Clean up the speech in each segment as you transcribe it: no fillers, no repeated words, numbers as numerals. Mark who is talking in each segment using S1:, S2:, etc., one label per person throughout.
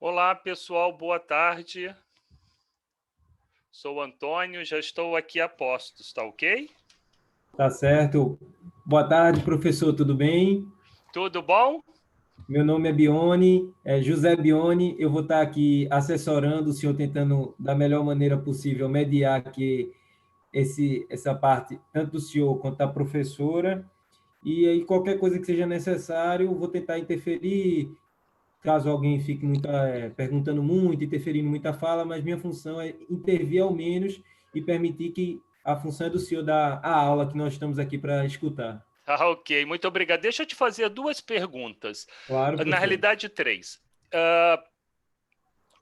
S1: Olá, pessoal, boa tarde. Sou o Antônio, já estou aqui a postos, tá ok?
S2: Tá certo. Boa tarde, professor, tudo bem?
S1: Tudo bom?
S2: Meu nome é Bione, é José Bione. Eu vou estar aqui assessorando o senhor, tentando, da melhor maneira possível, mediar aqui essa parte, tanto do senhor quanto da professora. E aí, qualquer coisa que seja necessário, vou tentar interferir, caso alguém fique perguntando muito, interferindo em muita fala, mas minha função é intervir ao menos e permitir que a função é do senhor dar a aula que nós estamos aqui para escutar.
S1: Ah, ok, muito obrigado. Deixa eu te fazer duas perguntas.
S2: Claro,
S1: Na
S2: professor.
S1: realidade, três.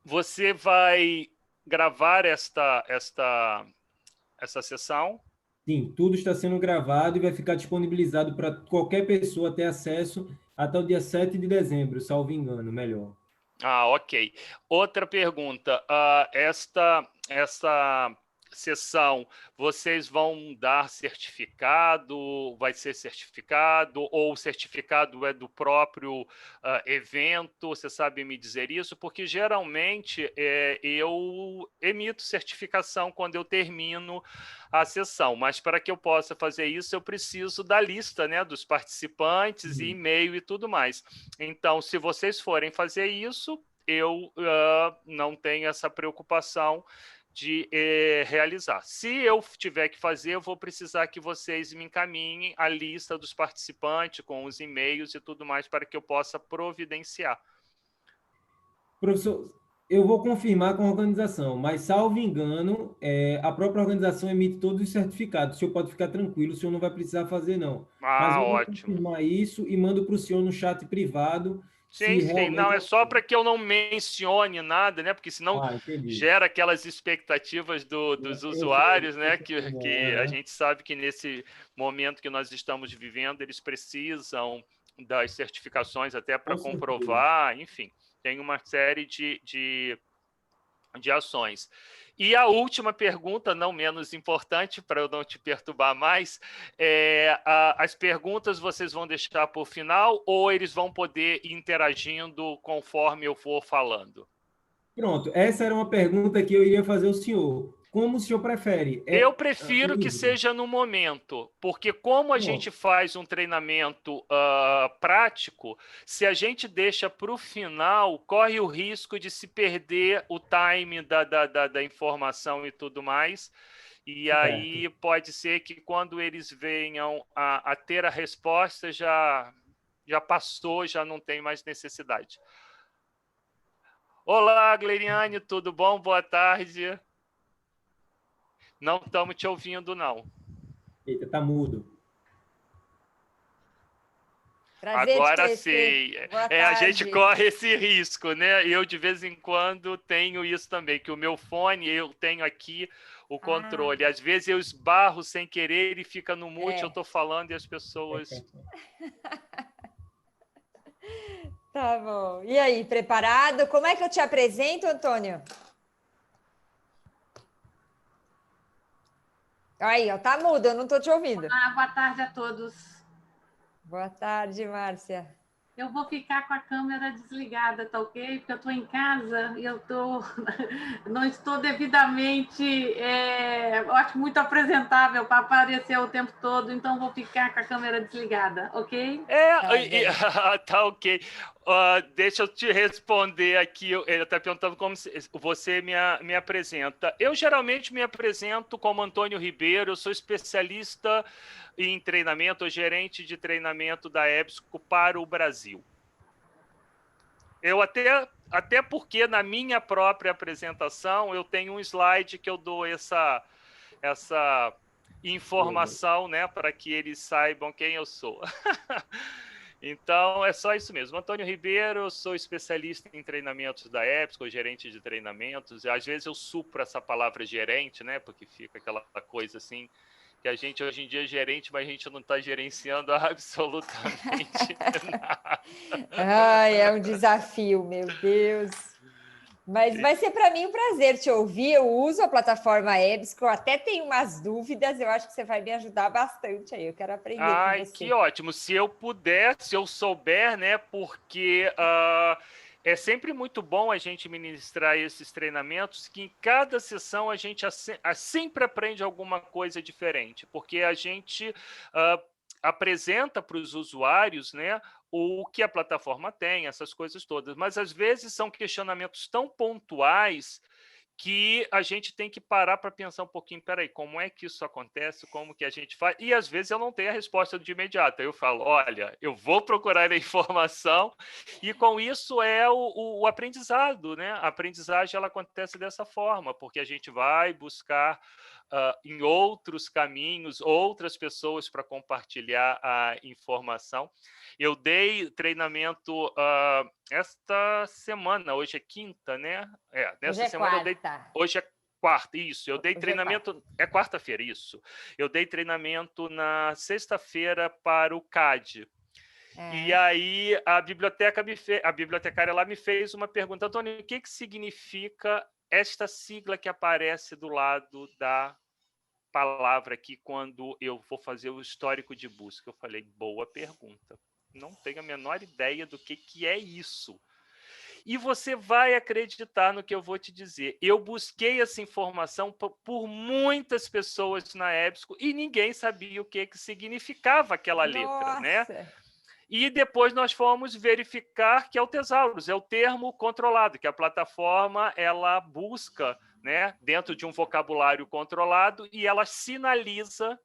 S1: Você vai gravar essa sessão?
S2: Sim, tudo está sendo gravado e vai ficar disponibilizado para qualquer pessoa ter acesso até o dia 7 de dezembro, salvo engano, melhor.
S1: Ah, ok. Outra pergunta. Esta sessão, vocês vão dar certificado? Vai ser certificado? Ou o certificado é do próprio evento? Você sabe me dizer isso? Porque geralmente eu emito certificação quando eu termino a sessão, mas para que eu possa fazer isso, eu preciso da lista, né, dos participantes e
S2: Uhum.
S1: e-mail e tudo mais. Então, se vocês forem fazer isso, eu não tenho essa preocupação de realizar. Se eu tiver que fazer, eu vou precisar que vocês me encaminhem a lista dos participantes com os e-mails e tudo mais para que eu possa providenciar.
S2: Professor, eu vou confirmar com a organização, mas, salvo engano, a própria organização emite todos os certificados. O senhor pode ficar tranquilo, o senhor não vai precisar fazer, não. Mas
S1: Ah,
S2: eu vou
S1: ótimo.
S2: confirmar isso e mando para o senhor no chat privado,
S1: Sim,
S2: se
S1: sim. Não,
S2: realmente...
S1: é só para que eu não mencione nada, né? Porque senão
S2: Ah, entendi.
S1: gera aquelas expectativas dos
S2: Eu
S1: usuários, né?
S2: sei como
S1: Que
S2: é.
S1: a
S2: Aham.
S1: gente sabe que nesse momento que nós estamos vivendo, eles precisam das certificações até para
S2: Com certeza.
S1: comprovar, enfim, tem uma série de ações. E a última pergunta, não menos importante, para eu não te perturbar mais, as perguntas vocês vão deixar por final ou eles vão poder ir interagindo conforme eu for falando?
S2: Pronto, essa era uma pergunta que eu iria fazer ao senhor. Como o senhor prefere?
S1: Eu prefiro que
S2: Livre?
S1: seja no momento, porque como a gente
S2: Pronto.
S1: faz um treinamento prático, se a gente deixa para o final, corre o risco de se perder o time da informação e tudo mais. E
S2: Certo.
S1: aí pode ser que quando eles venham a ter a resposta, já passou, já não tem mais necessidade. Olá, Gleriane, tudo bom? Boa tarde. Não estamos te ouvindo, não.
S2: Eita, tá mudo.
S3: Prazer te
S1: Agora
S3: conhecer.
S1: sim.
S3: Boa
S1: A gente
S3: tarde.
S1: corre esse risco, né? Eu, de vez em quando, tenho isso também, que o meu fone, eu tenho aqui o
S3: Ah,
S1: controle. Às vezes eu esbarro sem querer e fica no mute, eu
S3: é.
S1: estou falando e as pessoas...
S3: Tá bom. E aí, preparado? Como é que eu te apresento, Antônio? Aí, ó, tá mudo, eu não tô te ouvindo.
S4: Boa tarde a todos.
S3: Boa tarde, Márcia.
S4: Eu vou ficar com a câmera desligada, tá ok? Porque eu estou em casa e não estou devidamente, eu acho muito apresentável para aparecer o tempo todo, então vou ficar com a câmera desligada, ok?
S3: Tá bom.
S1: Tá ok. Deixa eu te responder aqui. Ele está perguntando como você me apresenta. Eu geralmente me apresento como Antônio Ribeiro, eu sou especialista em treinamento, ou gerente de treinamento da EBSCO para o Brasil. Eu até porque na minha própria apresentação eu tenho um slide que eu dou essa informação, né, para que eles saibam quem eu sou. Então, é só isso mesmo. Antônio Ribeiro, eu sou especialista em treinamentos da EBSCO, gerente de treinamentos. Às vezes eu supro essa palavra gerente, né? Porque fica aquela coisa assim, que a gente hoje em dia é gerente, mas a gente não está gerenciando absolutamente nada.
S3: Ai, é um desafio, meu Deus. Mas vai ser para mim um prazer te ouvir. Eu uso a plataforma EBSCO, eu até tenho umas dúvidas, eu acho que você vai me ajudar bastante aí. Eu quero aprender com
S1: Ai, que
S3: você.
S1: ótimo. Se eu puder, se eu souber, né? Porque é sempre muito bom a gente ministrar esses treinamentos, que em cada sessão a gente sempre aprende alguma coisa diferente, porque a gente apresenta para os usuários, né, o que a plataforma tem, essas coisas todas. Mas, às vezes, são questionamentos tão pontuais que a gente tem que parar para pensar um pouquinho, peraí, como é que isso acontece, como que a gente faz? E, às vezes, eu não tenho a resposta de imediato. Eu falo, olha, eu vou procurar a informação, e com isso é o aprendizado, né? A aprendizagem, ela acontece dessa forma, porque a gente vai buscar em outros caminhos, outras pessoas para compartilhar a informação. Eu dei treinamento esta semana, hoje é quinta, né?
S3: Hoje é
S1: semana
S3: quarta.
S1: Hoje é quarta, isso. Eu dei
S3: Hoje
S1: treinamento. É quarta-feira, isso. Eu dei treinamento na sexta-feira para o CAD. E aí a bibliotecária lá me fez uma pergunta, Antônio, o que significa esta sigla que aparece do lado da palavra aqui quando eu vou fazer o histórico de busca? Eu falei, boa pergunta. Não tenho a menor ideia do que é isso. E você vai acreditar no que eu vou te dizer. Eu busquei essa informação por muitas pessoas na EBSCO e ninguém sabia o que significava aquela letra, né? E depois nós fomos verificar que é o Thesaurus, é o termo controlado, que a plataforma ela busca, né, dentro de um vocabulário controlado, e ela sinaliza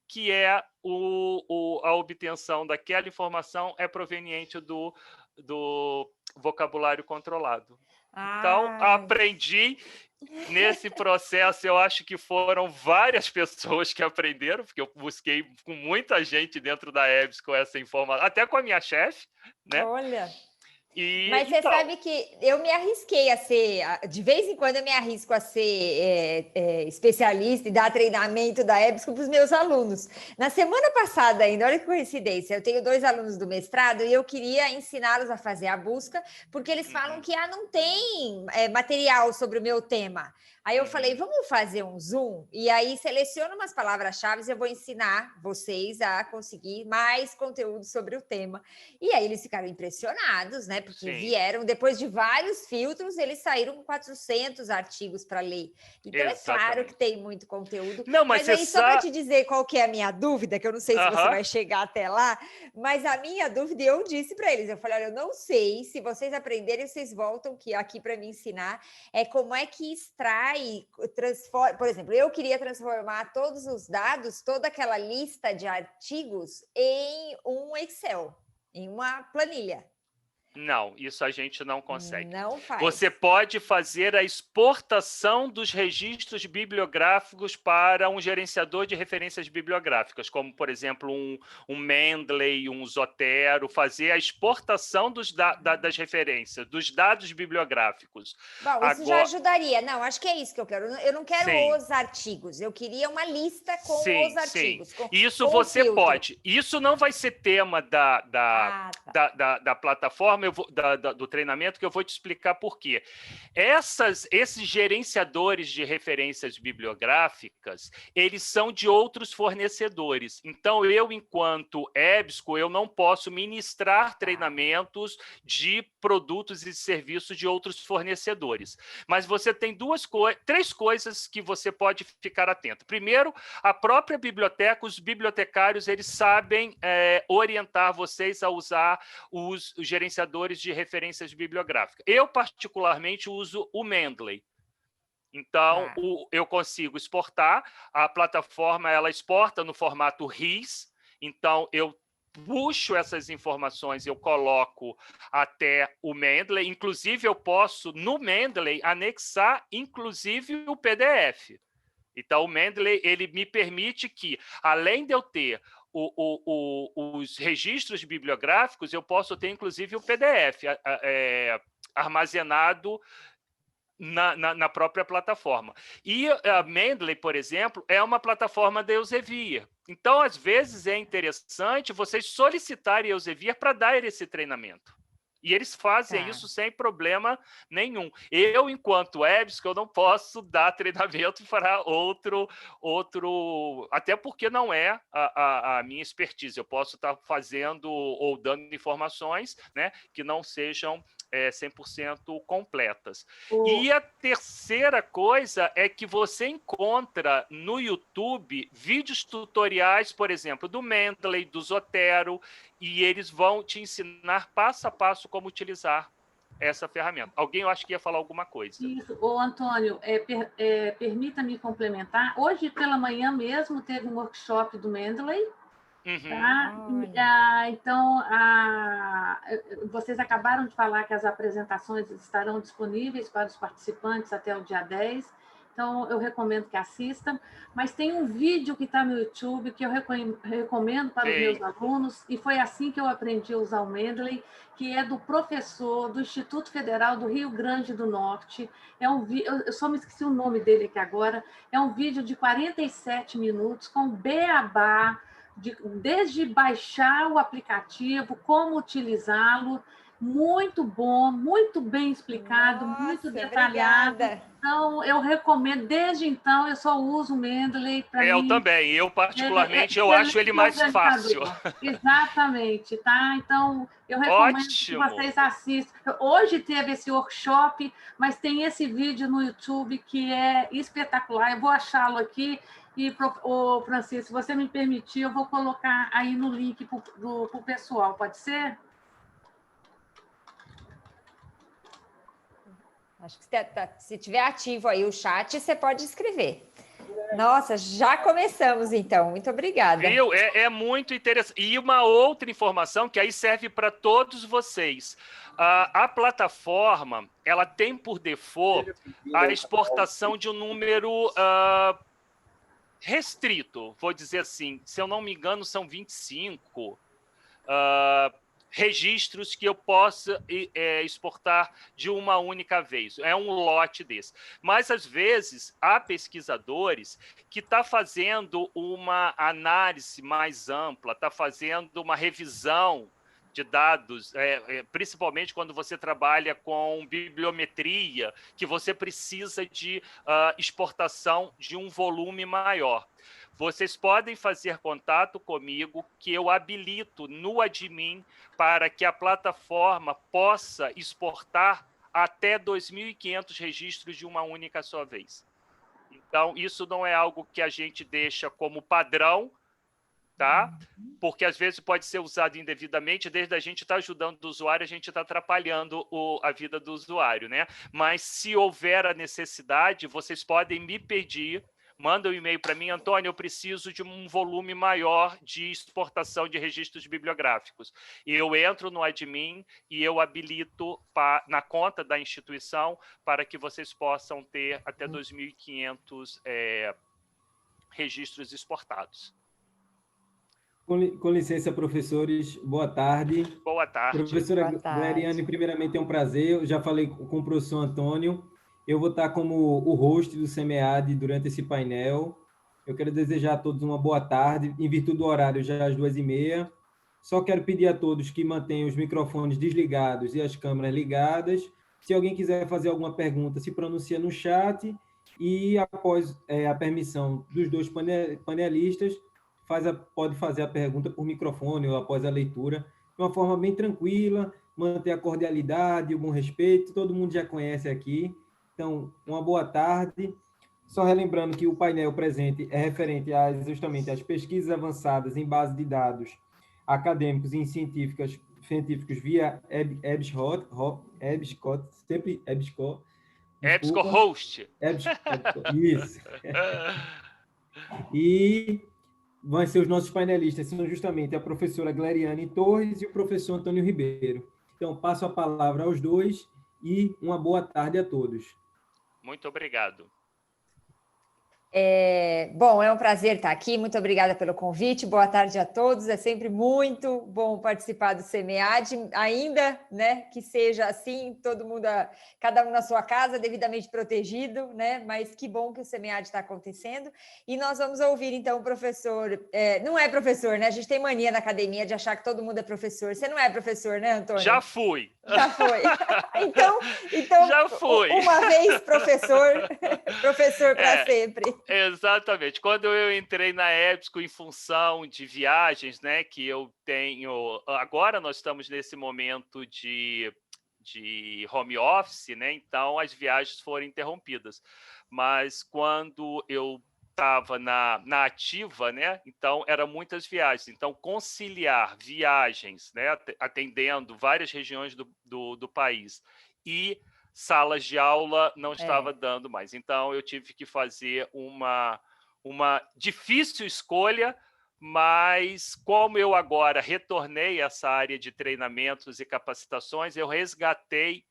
S1: que é a obtenção daquela informação é proveniente do vocabulário controlado. Então, aprendi nesse processo, eu acho que foram várias pessoas que aprenderam, porque eu busquei com muita gente dentro da EBSCO essa informação, até com a minha chefe, né?
S3: Olha... Mas você sabe que eu me arrisquei a ser, de vez em quando eu me arrisco a ser especialista e dar treinamento da EBSCO para os meus alunos. Na semana passada ainda, olha que coincidência, eu tenho 2 alunos do mestrado e eu queria ensiná-los a fazer a busca, porque eles falam que não tem material sobre o meu tema. Aí eu falei, vamos fazer um Zoom? E aí seleciona umas palavras-chave e eu vou ensinar vocês a conseguir mais conteúdo sobre o tema. E aí eles ficaram impressionados, né? Porque vieram, depois de vários filtros, eles saíram com 400 artigos para ler. Então, é claro que tem muito conteúdo.
S1: Não,
S3: mas aí, só para te dizer qual que é a minha dúvida, que eu não sei se você vai chegar até lá, mas a minha dúvida, eu disse para eles, eu falei, olha, eu não sei, se vocês aprenderem, vocês voltam aqui para me ensinar, como é que extrai, transforma, por exemplo, eu queria transformar todos os dados, toda aquela lista de artigos em um Excel, em uma planilha.
S1: Não, isso a gente não consegue.
S3: Não faz.
S1: Você pode fazer a exportação dos registros bibliográficos para um gerenciador de referências bibliográficas, como, por exemplo, um Mendeley, um Zotero, fazer a exportação das referências, dos dados bibliográficos.
S3: Bom, isso já ajudaria. Não, acho que é isso que eu quero. Eu não quero os artigos, eu queria uma lista com os artigos.
S1: Sim. Isso você pode. Isso não vai ser tema da plataforma, do treinamento, que eu vou te explicar por quê. Esses gerenciadores de referências bibliográficas, eles são de outros fornecedores. Então, eu, enquanto EBSCO, eu não posso ministrar treinamentos de produtos e serviços de outros fornecedores. Mas você tem 3 coisas que você pode ficar atento. Primeiro, a própria biblioteca, os bibliotecários, eles sabem orientar vocês a usar os gerenciadores de referências bibliográficas. Eu, particularmente, uso o Mendeley. Então, eu consigo exportar, a plataforma ela exporta no formato RIS, então eu puxo essas informações, eu coloco até o Mendeley, inclusive eu posso, no Mendeley, anexar, inclusive, o PDF. Então, o Mendeley, ele me permite que, além de eu ter os registros bibliográficos, eu posso ter, inclusive, o PDF armazenado na própria plataforma. E a Mendeley, por exemplo, é uma plataforma da Elsevier. Então, às vezes, é interessante vocês solicitarem a Elsevier para dar esse treinamento. E eles fazem isso sem problema nenhum. Eu, enquanto EBSCO, eu não posso dar treinamento para outro... Até porque não é a minha expertise. Eu posso estar fazendo ou dando informações, né, que não sejam 100% completas. E a terceira coisa é que você encontra no YouTube vídeos tutoriais, por exemplo, do Mendeley, do Zotero, e eles vão te ensinar passo a passo como utilizar essa ferramenta. Alguém, eu acho que ia falar alguma coisa.
S4: Isso. Ô, Antônio, permita-me complementar. Hoje, pela manhã mesmo, teve um workshop do Mendeley. Tá? Então, vocês acabaram de falar que as apresentações estarão disponíveis para os participantes até o dia 10. Então, eu recomendo que assistam. Mas tem um vídeo que está no YouTube que eu recomendo para os meus alunos, e foi assim que eu aprendi a usar o Mendeley, que é do professor do Instituto Federal do Rio Grande do Norte. Eu só me esqueci o nome dele aqui agora. É um vídeo de 47 minutos com beabá, desde baixar o aplicativo, como utilizá-lo, muito bom, muito bem explicado, muito detalhado. Obrigada. Então, eu recomendo, desde então, eu só uso o Mendeley.
S1: Eu também, eu particularmente, eu acho ele mais fácil.
S4: Exatamente, tá? Então, eu recomendo que vocês assistam. Hoje teve esse workshop, mas tem esse vídeo no YouTube que é espetacular, eu vou achá-lo aqui. E, Francisco, se você me permitir, eu vou colocar aí no link para o pessoal, pode ser?
S3: Acho que se tiver ativo aí o chat, você pode escrever. Nossa, já começamos então. Muito obrigada.
S1: Viu? É muito interessante. E uma outra informação que aí serve para todos vocês. A plataforma, ela tem por default a exportação de um número restrito, vou dizer assim. Se eu não me engano, são 25 registros que eu possa exportar de uma única vez. É um lote desse. Mas, às vezes, há pesquisadores que estão fazendo uma análise mais ampla, está fazendo uma revisão de dados, principalmente quando você trabalha com bibliometria, que você precisa de exportação de um volume maior. Vocês podem fazer contato comigo, que eu habilito no admin para que a plataforma possa exportar até 2.500 registros de uma única só vez. Então, isso não é algo que a gente deixa como padrão, tá? Porque às vezes pode ser usado indevidamente, desde a gente estar ajudando o usuário, a gente está atrapalhando a vida do usuário, né? Mas se houver a necessidade, vocês podem me pedir, manda um e-mail para mim, Antônio, eu preciso de um volume maior de exportação de registros bibliográficos. E eu entro no admin e eu habilito na conta da instituição para que vocês possam ter até 2.500 registros exportados.
S2: Com licença, professores, boa tarde.
S1: Boa tarde.
S2: Professora Gleriane, primeiramente é um prazer. Eu já falei com o professor Antônio. Eu vou estar como o host do SEMEAD durante esse painel. Eu quero desejar a todos uma boa tarde, em virtude do horário, já às 2h30. Só quero pedir a todos que mantenham os microfones desligados e as câmeras ligadas. Se alguém quiser fazer alguma pergunta, se pronuncia no chat e, após a permissão dos dois panelistas, pode fazer a pergunta por microfone ou após a leitura, de uma forma bem tranquila, manter a cordialidade, o bom respeito, todo mundo já conhece aqui. Então, uma boa tarde. Só relembrando que o painel presente é referente justamente às pesquisas avançadas em base de dados acadêmicos e científicos via EBSCOhost. Sempre EBSCO.
S1: EBSCOhost.
S2: Isso. E vão ser os nossos panelistas, são justamente a professora Gleriane Torres e o professor Antônio Ribeiro. Então, passo a palavra aos dois e uma boa tarde a todos.
S1: Muito obrigado.
S3: Bom, é um prazer estar aqui, muito obrigada pelo convite, boa tarde a todos, é sempre muito bom participar do SEMEAD, ainda, né, que seja assim, todo mundo, cada um na sua casa, devidamente protegido, né, mas que bom que o SEMEAD está acontecendo, e nós vamos ouvir então o professor, não é professor, né, a gente tem mania na academia de achar que todo mundo é professor, você não é professor, né, Antônio?
S1: Já fui.
S3: Já foi. Então
S1: já fui.
S3: Uma vez professor para sempre.
S1: Exatamente. Quando eu entrei na EBSCO em função de viagens, né, que eu tenho... Agora nós estamos nesse momento de de home office, né? Então as viagens foram interrompidas. Mas quando eu estava na ativa, né? Então eram muitas viagens. Então conciliar viagens, né? Atendendo várias regiões do país e salas de aula não estava dando mais. Então eu tive que fazer uma difícil escolha, mas como eu agora retornei a essa área de treinamentos e capacitações, eu resgatei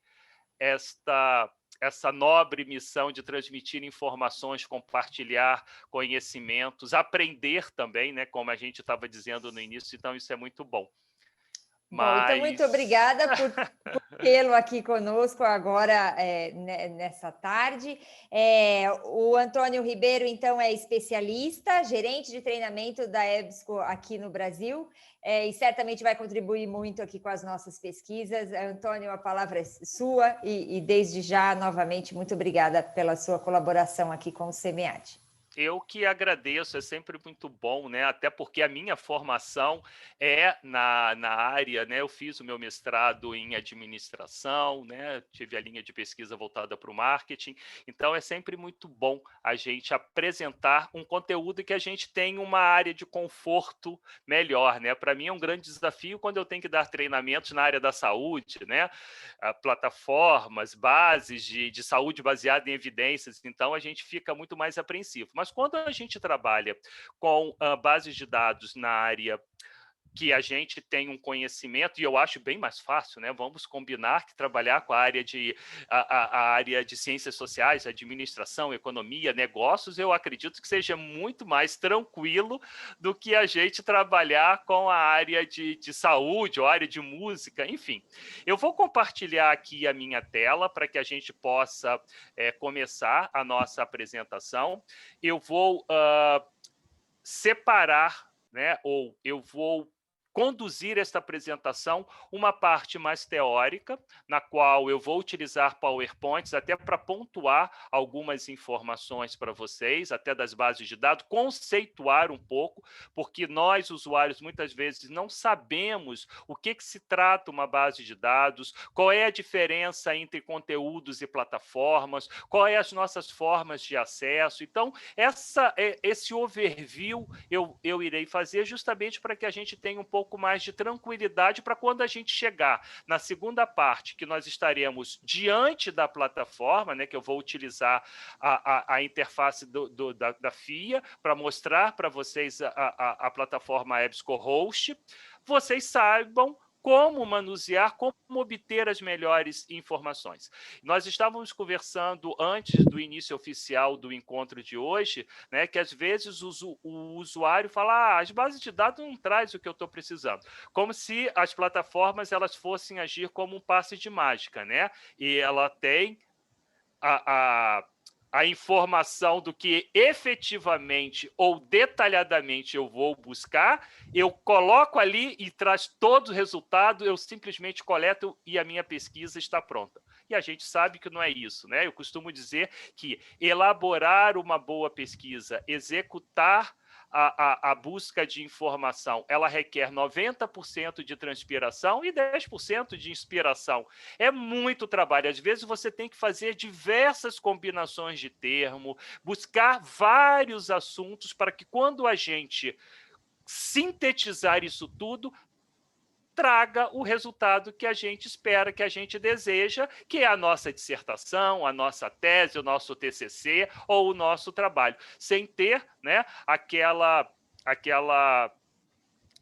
S1: essa nobre missão de transmitir informações, compartilhar conhecimentos, aprender também, né, como a gente estava dizendo no início, então isso é muito bom.
S3: Bom, então muito obrigada por tê-lo aqui conosco agora nessa tarde. O Antônio Ribeiro, então, é especialista, gerente de treinamento da EBSCO aqui no Brasil, e certamente vai contribuir muito aqui com as nossas pesquisas. Antônio, a palavra é sua e desde já, novamente, muito obrigada pela sua colaboração aqui com o SEMEAD.
S1: Eu que agradeço, é sempre muito bom, né? Até porque a minha formação é na área, né? Eu fiz o meu mestrado em administração, né? Tive a linha de pesquisa voltada para o marketing, então é sempre muito bom a gente apresentar um conteúdo que a gente tem uma área de conforto melhor, né? Para mim é um grande desafio quando eu tenho que dar treinamentos na área da saúde, né? Plataformas, bases de saúde baseada em evidências, então a gente fica muito mais apreensivo. Mas quando a gente trabalha com bases de dados na área que a gente tem um conhecimento, e eu acho bem mais fácil, né? Vamos combinar que trabalhar com a área a área de ciências sociais, administração, economia, negócios, eu acredito que seja muito mais tranquilo do que a gente trabalhar com a área de saúde ou área de música, enfim. Eu vou compartilhar aqui a minha tela para que a gente possa começar a nossa apresentação. Eu vou separar, né? Ou eu vou conduzir esta apresentação, uma parte mais teórica, na qual eu vou utilizar PowerPoints até para pontuar algumas informações para vocês, até das bases de dados, conceituar um pouco, porque nós, usuários, muitas vezes não sabemos o que se trata uma base de dados, qual é a diferença entre conteúdos e plataformas, qual é as nossas formas de acesso. Então, esse overview eu irei fazer justamente para que a gente tenha um pouco mais de tranquilidade para quando a gente chegar na segunda parte, que nós estaremos diante da plataforma, né, que eu vou utilizar a interface da FIA para mostrar para vocês a plataforma EBSCO Host, vocês saibam como manusear, como obter as melhores informações. Nós estávamos conversando antes do início oficial do encontro de hoje, né, que às vezes o usuário fala, as bases de dados não trazem o que eu estou precisando, como se as plataformas elas fossem agir como um passe de mágica, né? E ela tem a informação do que efetivamente ou detalhadamente eu vou buscar, eu coloco ali e traz todo o resultado, eu simplesmente coleto e a minha pesquisa está pronta. E a gente sabe que não é isso, né? Eu costumo dizer que elaborar uma boa pesquisa, executar a busca de informação, ela requer 90% de transpiração e 10% de inspiração. É muito trabalho. Às vezes você tem que fazer diversas combinações de termo, buscar vários assuntos para que quando a gente sintetizar isso tudo, traga o resultado que a gente espera, que a gente deseja, que é a nossa dissertação, a nossa tese, o nosso TCC ou o nosso trabalho, sem ter, né, aquela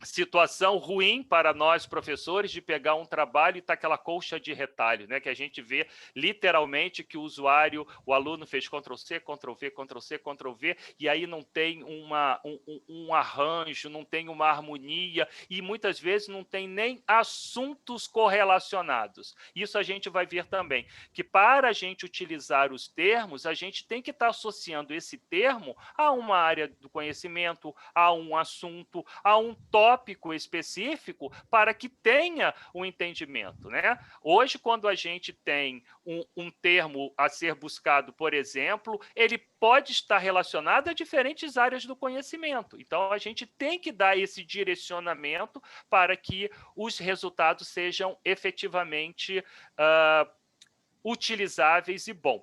S1: situação ruim para nós, professores, de pegar um trabalho e tá aquela colcha de retalho, né? Que a gente vê literalmente que o aluno fez Ctrl+C, Ctrl+V, Ctrl+C, Ctrl+V, e aí não tem um arranjo, não tem uma harmonia, e muitas vezes não tem nem assuntos correlacionados. Isso a gente vai ver também, que para a gente utilizar os termos, a gente tem que estar associando esse termo a uma área do conhecimento, a um assunto, a um tópico tópico específico para que tenha um entendimento, né? Hoje, quando a gente tem um termo a ser buscado, por exemplo, ele pode estar relacionado a diferentes áreas do conhecimento. Então, a gente tem que dar esse direcionamento para que os resultados sejam efetivamente utilizáveis e bons.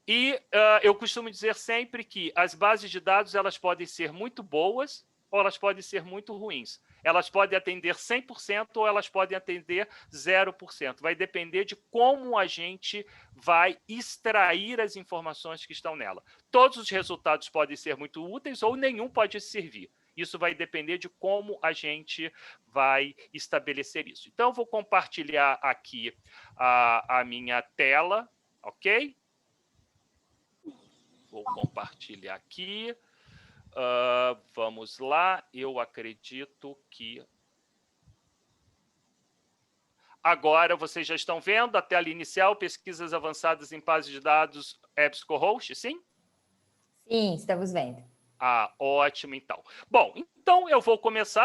S1: E eu costumo dizer sempre que as bases de dados elas podem ser muito boas ou elas podem ser muito ruins. Elas podem atender 100% ou elas podem atender 0%. Vai depender de como a gente vai extrair as informações que estão nela. Todos os resultados podem ser muito úteis ou nenhum pode servir. Isso vai depender de como a gente vai estabelecer isso. Então, eu vou compartilhar aqui a minha tela, ok? Vou compartilhar aqui. Vamos lá. Eu acredito que... Agora vocês já estão vendo a tela inicial, pesquisas avançadas em bases de dados EBSCOhost, sim?
S3: Sim, estamos vendo.
S1: Ótimo, então. Bom, então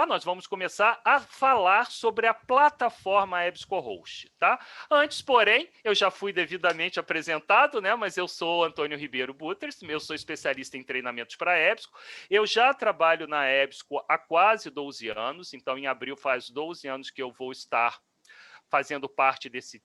S1: nós vamos começar a falar sobre a plataforma EBSCOhost, tá? Antes, porém, eu já fui devidamente apresentado, né? Mas eu sou Antônio Ribeiro Butters, eu sou especialista em treinamentos para EBSCO. Eu já trabalho na EBSCO há quase 12 anos, então em abril faz 12 anos que eu vou estar fazendo parte desse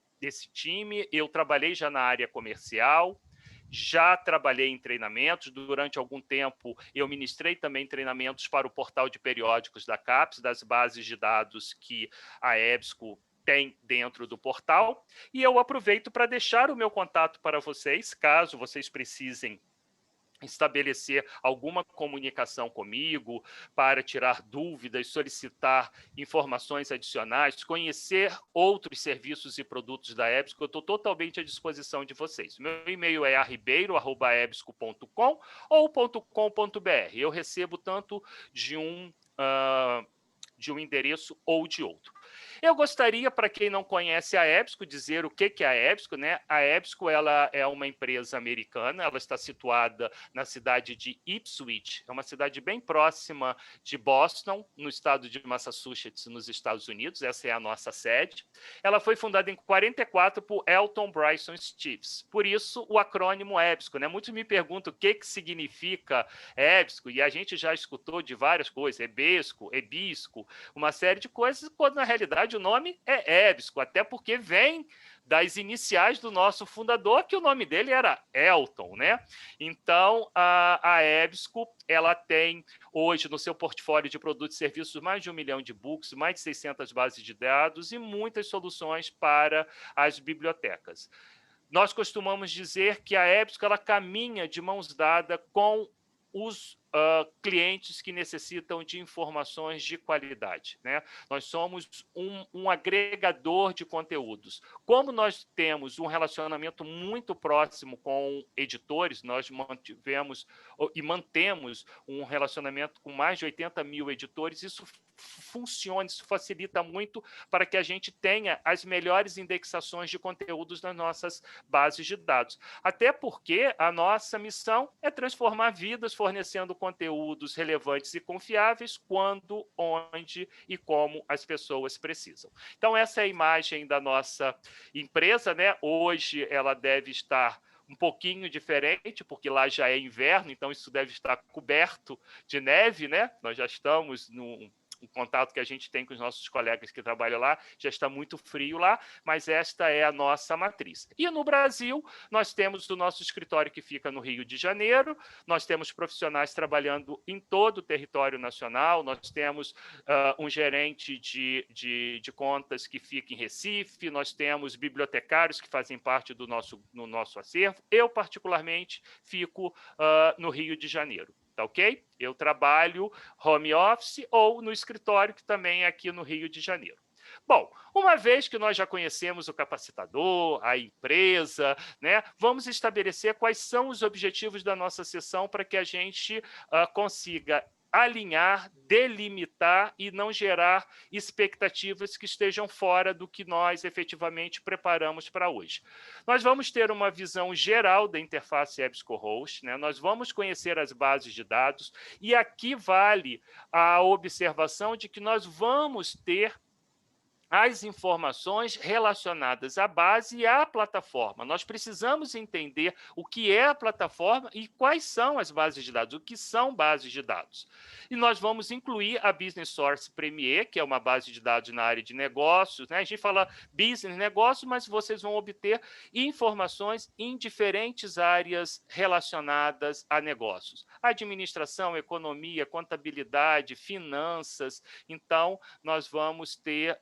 S1: time. Eu trabalhei já na área comercial, já trabalhei em treinamentos. Durante algum tempo, eu ministrei também treinamentos para o portal de periódicos da CAPES, das bases de dados que a EBSCO tem dentro do portal. E eu aproveito para deixar o meu contato para vocês, caso vocês precisem estabelecer alguma comunicação comigo para tirar dúvidas, solicitar informações adicionais, conhecer outros serviços e produtos da EBSCO, eu estou totalmente à disposição de vocês. Meu e-mail é arribeiro@ebsco.com ou .com.br. Eu recebo tanto de um endereço ou de outro. Eu gostaria, para quem não conhece a EBSCO, dizer o que é a EBSCO, né? A EBSCO ela é uma empresa americana, ela está situada na cidade de Ipswich, é uma cidade bem próxima de Boston, no estado de Massachusetts, nos Estados Unidos. Essa é a nossa sede. Ela foi fundada em 44 por Elton Bryson Steeves, por isso o acrônimo EBSCO, né? Muitos me perguntam o que significa EBSCO, e a gente já escutou de várias coisas, EBSCO, EBISCO, uma série de coisas, quando na realidade o nome é EBSCO, até porque vem das iniciais do nosso fundador, que o nome dele era Elton, né? Então, a EBSCO, ela tem hoje no seu portfólio de produtos e serviços mais de 1 milhão de books, mais de 600 bases de dados e muitas soluções para as bibliotecas. Nós costumamos dizer que a EBSCO ela caminha de mãos dadas com os clientes que necessitam de informações de qualidade, né? Nós somos um agregador de conteúdos. Como nós temos um relacionamento muito próximo com editores, nós mantivemos e mantemos um relacionamento com mais de 80 mil editores, isso funciona, isso facilita muito para que a gente tenha as melhores indexações de conteúdos nas nossas bases de dados. Até porque a nossa missão é transformar vidas fornecendo conteúdos relevantes e confiáveis quando, onde e como as pessoas precisam. Então, essa é a imagem da nossa empresa, né? Hoje ela deve estar um pouquinho diferente, porque lá já é inverno, então isso deve estar coberto de neve, né? Nós já estamos o contato que a gente tem com os nossos colegas que trabalham lá, já está muito frio lá, mas esta é a nossa matriz. E no Brasil, nós temos o nosso escritório que fica no Rio de Janeiro, nós temos profissionais trabalhando em todo o território nacional, nós temos um gerente de contas que fica em Recife, nós temos bibliotecários que fazem parte do nosso acervo. Eu, particularmente, fico no Rio de Janeiro. Tá ok? Eu trabalho home office ou no escritório, que também é aqui no Rio de Janeiro. Bom, uma vez que nós já conhecemos o capacitador, a empresa, né, vamos estabelecer quais são os objetivos da nossa sessão para que a gente consiga alinhar, delimitar e não gerar expectativas que estejam fora do que nós efetivamente preparamos para hoje. Nós vamos ter uma visão geral da interface EBSCO-host, né? Nós vamos conhecer as bases de dados, e aqui vale a observação de que nós vamos ter as informações relacionadas à base e à plataforma. Nós precisamos entender o que é a plataforma e quais são as bases de dados, o que são bases de dados. E nós vamos incluir a Business Source Premier, que é uma base de dados na área de negócios, né? A gente fala business, negócio, mas vocês vão obter informações em diferentes áreas relacionadas a negócios. Administração, economia, contabilidade, finanças. Então, nós vamos ter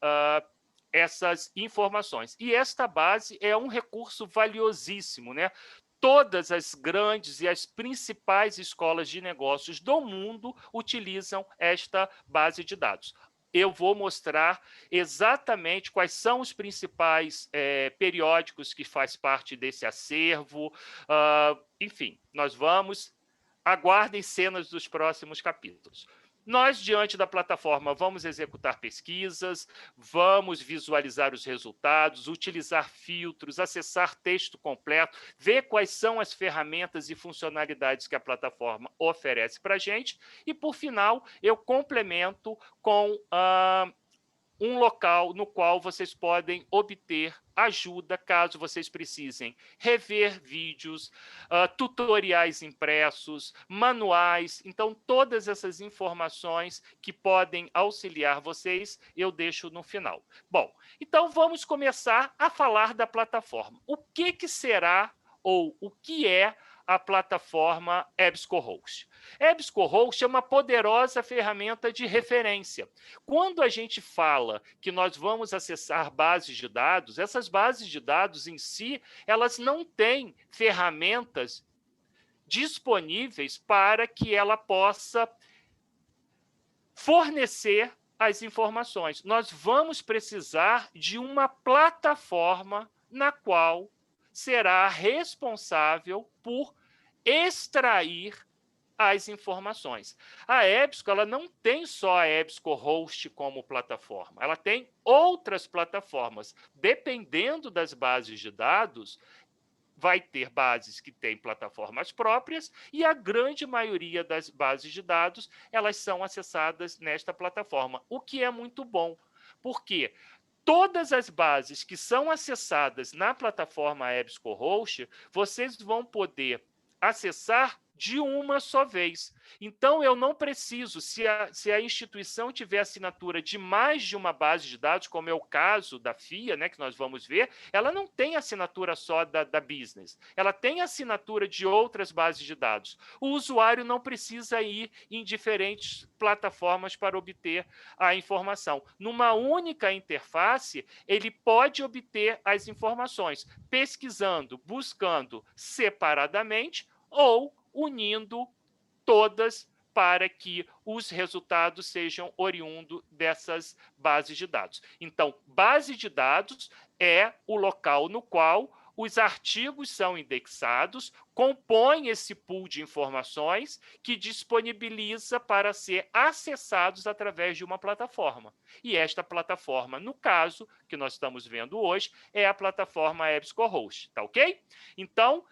S1: essas informações. E esta base é um recurso valiosíssimo, né? Todas as grandes e as principais escolas de negócios do mundo utilizam esta base de dados. Eu vou mostrar exatamente quais são os principais periódicos que faz parte desse acervo. Enfim, nós vamos... Aguardem cenas dos próximos capítulos. Nós, diante da plataforma, vamos executar pesquisas, vamos visualizar os resultados, utilizar filtros, acessar texto completo, ver quais são as ferramentas e funcionalidades que a plataforma oferece para a gente. E, por final, eu complemento com um local no qual vocês podem obter ajuda caso vocês precisem rever vídeos, tutoriais impressos, manuais. Então, todas essas informações que podem auxiliar vocês, eu deixo no final. Bom, então vamos começar a falar da plataforma. O que será ou o que é a plataforma EBSCO-host? EBSCO-host é uma poderosa ferramenta de referência. Quando a gente fala que nós vamos acessar bases de dados, essas bases de dados em si, elas não têm ferramentas disponíveis para que ela possa fornecer as informações. Nós vamos precisar de uma plataforma na qual será responsável por extrair as informações. A EBSCO, ela não tem só a EBSCO-host como plataforma, ela tem outras plataformas. Dependendo das bases de dados, vai ter bases que têm plataformas próprias e a grande maioria das bases de dados, elas são acessadas nesta plataforma, o que é muito bom, porque todas as bases que são acessadas na plataforma EBSCO-host, vocês vão poder acessar de uma só vez. Então, eu não preciso, se a instituição tiver assinatura de mais de uma base de dados, como é o caso da FIA, né, que nós vamos ver, ela não tem assinatura só da Business, ela tem assinatura de outras bases de dados. O usuário não precisa ir em diferentes plataformas para obter a informação. Numa única interface, ele pode obter as informações, pesquisando, buscando separadamente ou unindo todas para que os resultados sejam oriundos dessas bases de dados. Então, base de dados é o local no qual os artigos são indexados, compõe esse pool de informações que disponibiliza para ser acessados através de uma plataforma. E esta plataforma, no caso, que nós estamos vendo hoje, é a plataforma EBSCO-host, tá ok? Então,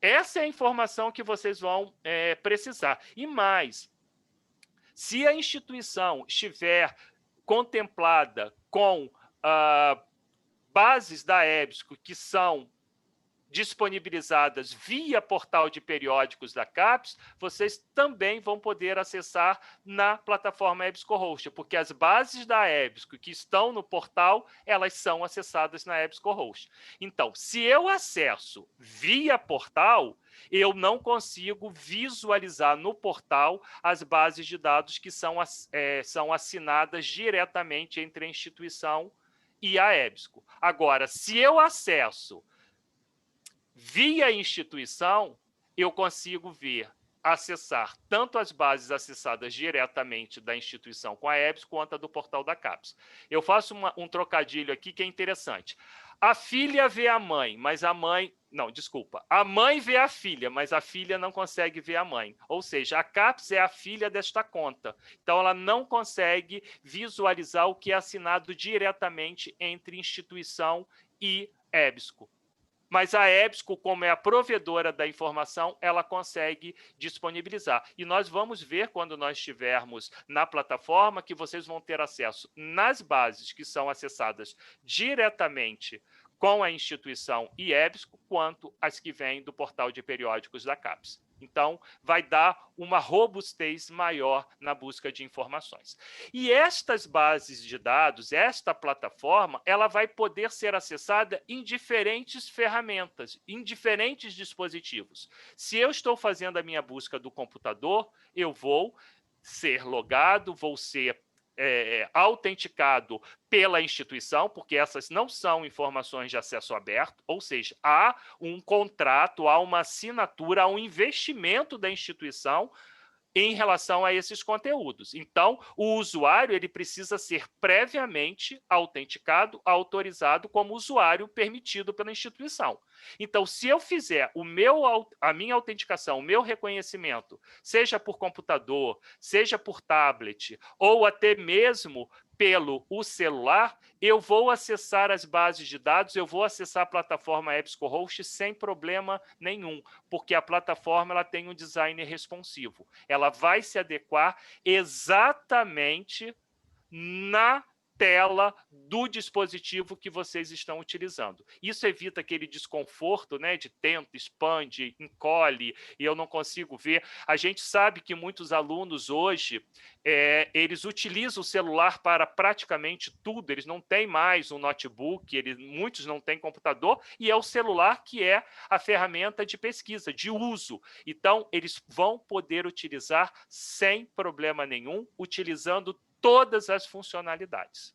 S1: essa é a informação que vocês vão precisar. E mais, se a instituição estiver contemplada com bases da EBSCO que são disponibilizadas via portal de periódicos da CAPES, vocês também vão poder acessar na plataforma EBSCO-host, porque as bases da EBSCO que estão no portal, elas são acessadas na EBSCO-host. Então, se eu acesso via portal, eu não consigo visualizar no portal as bases de dados que são assinadas diretamente entre a instituição e a EBSCO. Agora, se eu acesso via instituição, eu consigo acessar tanto as bases acessadas diretamente da instituição com a EBSCO, quanto a do portal da CAPES. Eu faço um trocadilho aqui que é interessante. A filha vê a mãe, mas a mãe Não, desculpa. A mãe vê a filha, mas a filha não consegue ver a mãe. Ou seja, a CAPES é a filha desta conta. Então, ela não consegue visualizar o que é assinado diretamente entre instituição e EBSCO. Mas a EBSCO, como é a provedora da informação, ela consegue disponibilizar. E nós vamos ver, quando nós estivermos na plataforma, que vocês vão ter acesso nas bases que são acessadas diretamente com a instituição e EBSCO, quanto as que vêm do portal de periódicos da CAPES. Então, vai dar uma robustez maior na busca de informações. E estas bases de dados, esta plataforma, ela vai poder ser acessada em diferentes ferramentas, em diferentes dispositivos. Se eu estou fazendo a minha busca do computador, eu vou ser logado, vou ser autenticado pela instituição, porque essas não são informações de acesso aberto, ou seja, há um contrato, há uma assinatura, há um investimento da instituição em relação a esses conteúdos. Então, o usuário ele precisa ser previamente autenticado, autorizado como usuário permitido pela instituição. Então, se eu fizer a minha autenticação, o meu reconhecimento, seja por computador, seja por tablet, ou até mesmo pelo celular, eu vou acessar as bases de dados, eu vou acessar a plataforma EBSCOhost sem problema nenhum, porque a plataforma ela tem um design responsivo. Ela vai se adequar exatamente na tela do dispositivo que vocês estão utilizando. Isso evita aquele desconforto, né, de tenta, expande, encolhe, e eu não consigo ver. A gente sabe que muitos alunos hoje, eles utilizam o celular para praticamente tudo, eles não têm mais um notebook, muitos não têm computador, e é o celular que é a ferramenta de pesquisa, de uso. Então, eles vão poder utilizar sem problema nenhum, utilizando todas as funcionalidades.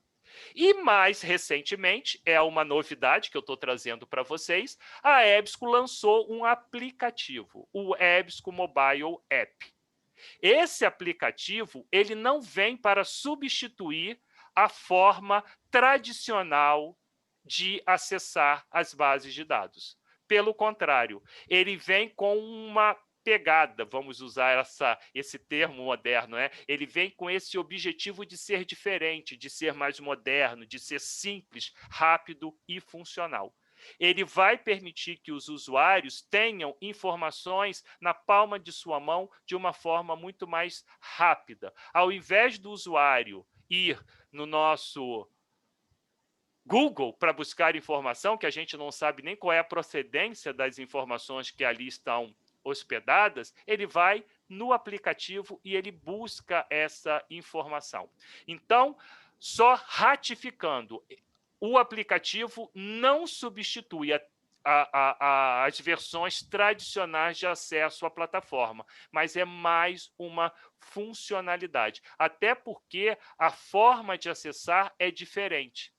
S1: E mais recentemente, é uma novidade que eu estou trazendo para vocês, a EBSCO lançou um aplicativo, o EBSCO Mobile App. Esse aplicativo ele não vem para substituir a forma tradicional de acessar as bases de dados. Pelo contrário, ele vem com uma pegada, vamos usar esse termo moderno, ele vem com esse objetivo de ser diferente, de ser mais moderno, de ser simples, rápido e funcional. Ele vai permitir que os usuários tenham informações na palma de sua mão de uma forma muito mais rápida. Ao invés do usuário ir no nosso Google para buscar informação, que a gente não sabe nem qual é a procedência das informações que ali estão hospedadas, ele vai no aplicativo e ele busca essa informação. Então, só ratificando, o aplicativo não substitui as versões tradicionais de acesso à plataforma, mas é mais uma funcionalidade, até porque a forma de acessar é diferente.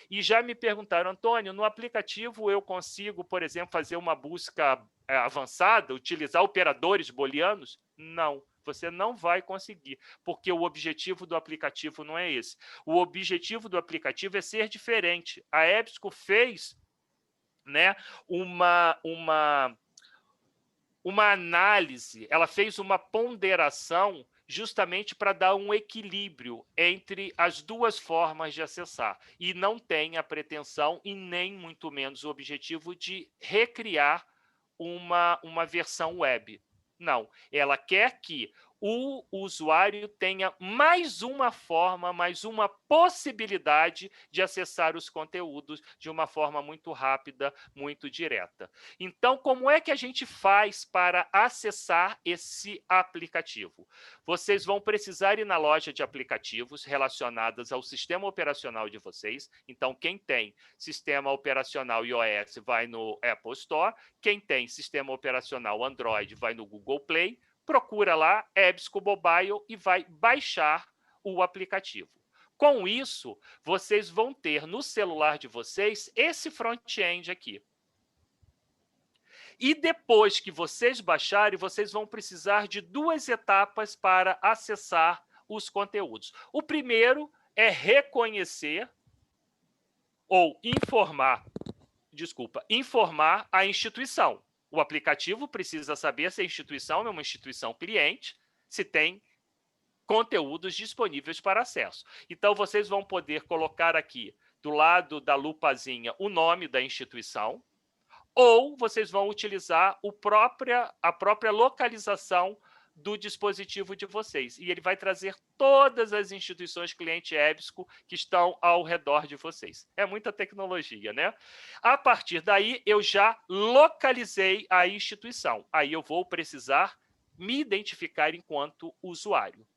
S1: E já me perguntaram, Antônio, no aplicativo eu consigo, por exemplo, fazer uma busca avançada, utilizar operadores booleanos? Não, você não vai conseguir, porque o objetivo do aplicativo não é esse. O objetivo do aplicativo é ser diferente. A EBSCO fez, né, uma análise, ela fez uma ponderação justamente para dar um equilíbrio entre as duas formas de acessar. E não tem a pretensão e nem muito menos o objetivo de recriar uma versão web. Não, ela quer que o usuário tenha mais uma forma, mais uma possibilidade de acessar os conteúdos de uma forma muito rápida, muito direta. Então, como é que a gente faz para acessar esse aplicativo? Vocês vão precisar ir na loja de aplicativos relacionadas ao sistema operacional de vocês. Então, quem tem sistema operacional iOS vai no Apple Store, quem tem sistema operacional Android vai no Google Play, procura lá EBSCO Mobile e vai baixar o aplicativo. Com isso, vocês vão ter no celular de vocês esse front-end aqui. E depois que vocês baixarem, vocês vão precisar de duas etapas para acessar os conteúdos. O primeiro é reconhecer ou informar informar a instituição. O aplicativo precisa saber se a instituição é uma instituição cliente, se tem conteúdos disponíveis para acesso. Então, vocês vão poder colocar aqui, do lado da lupazinha, o nome da instituição, ou vocês vão utilizar a própria localização do dispositivo de vocês. E ele vai trazer todas as instituições cliente EBSCO que estão ao redor de vocês. É muita tecnologia, né? A partir daí, eu já localizei a instituição. Aí eu vou precisar me identificar enquanto usuário.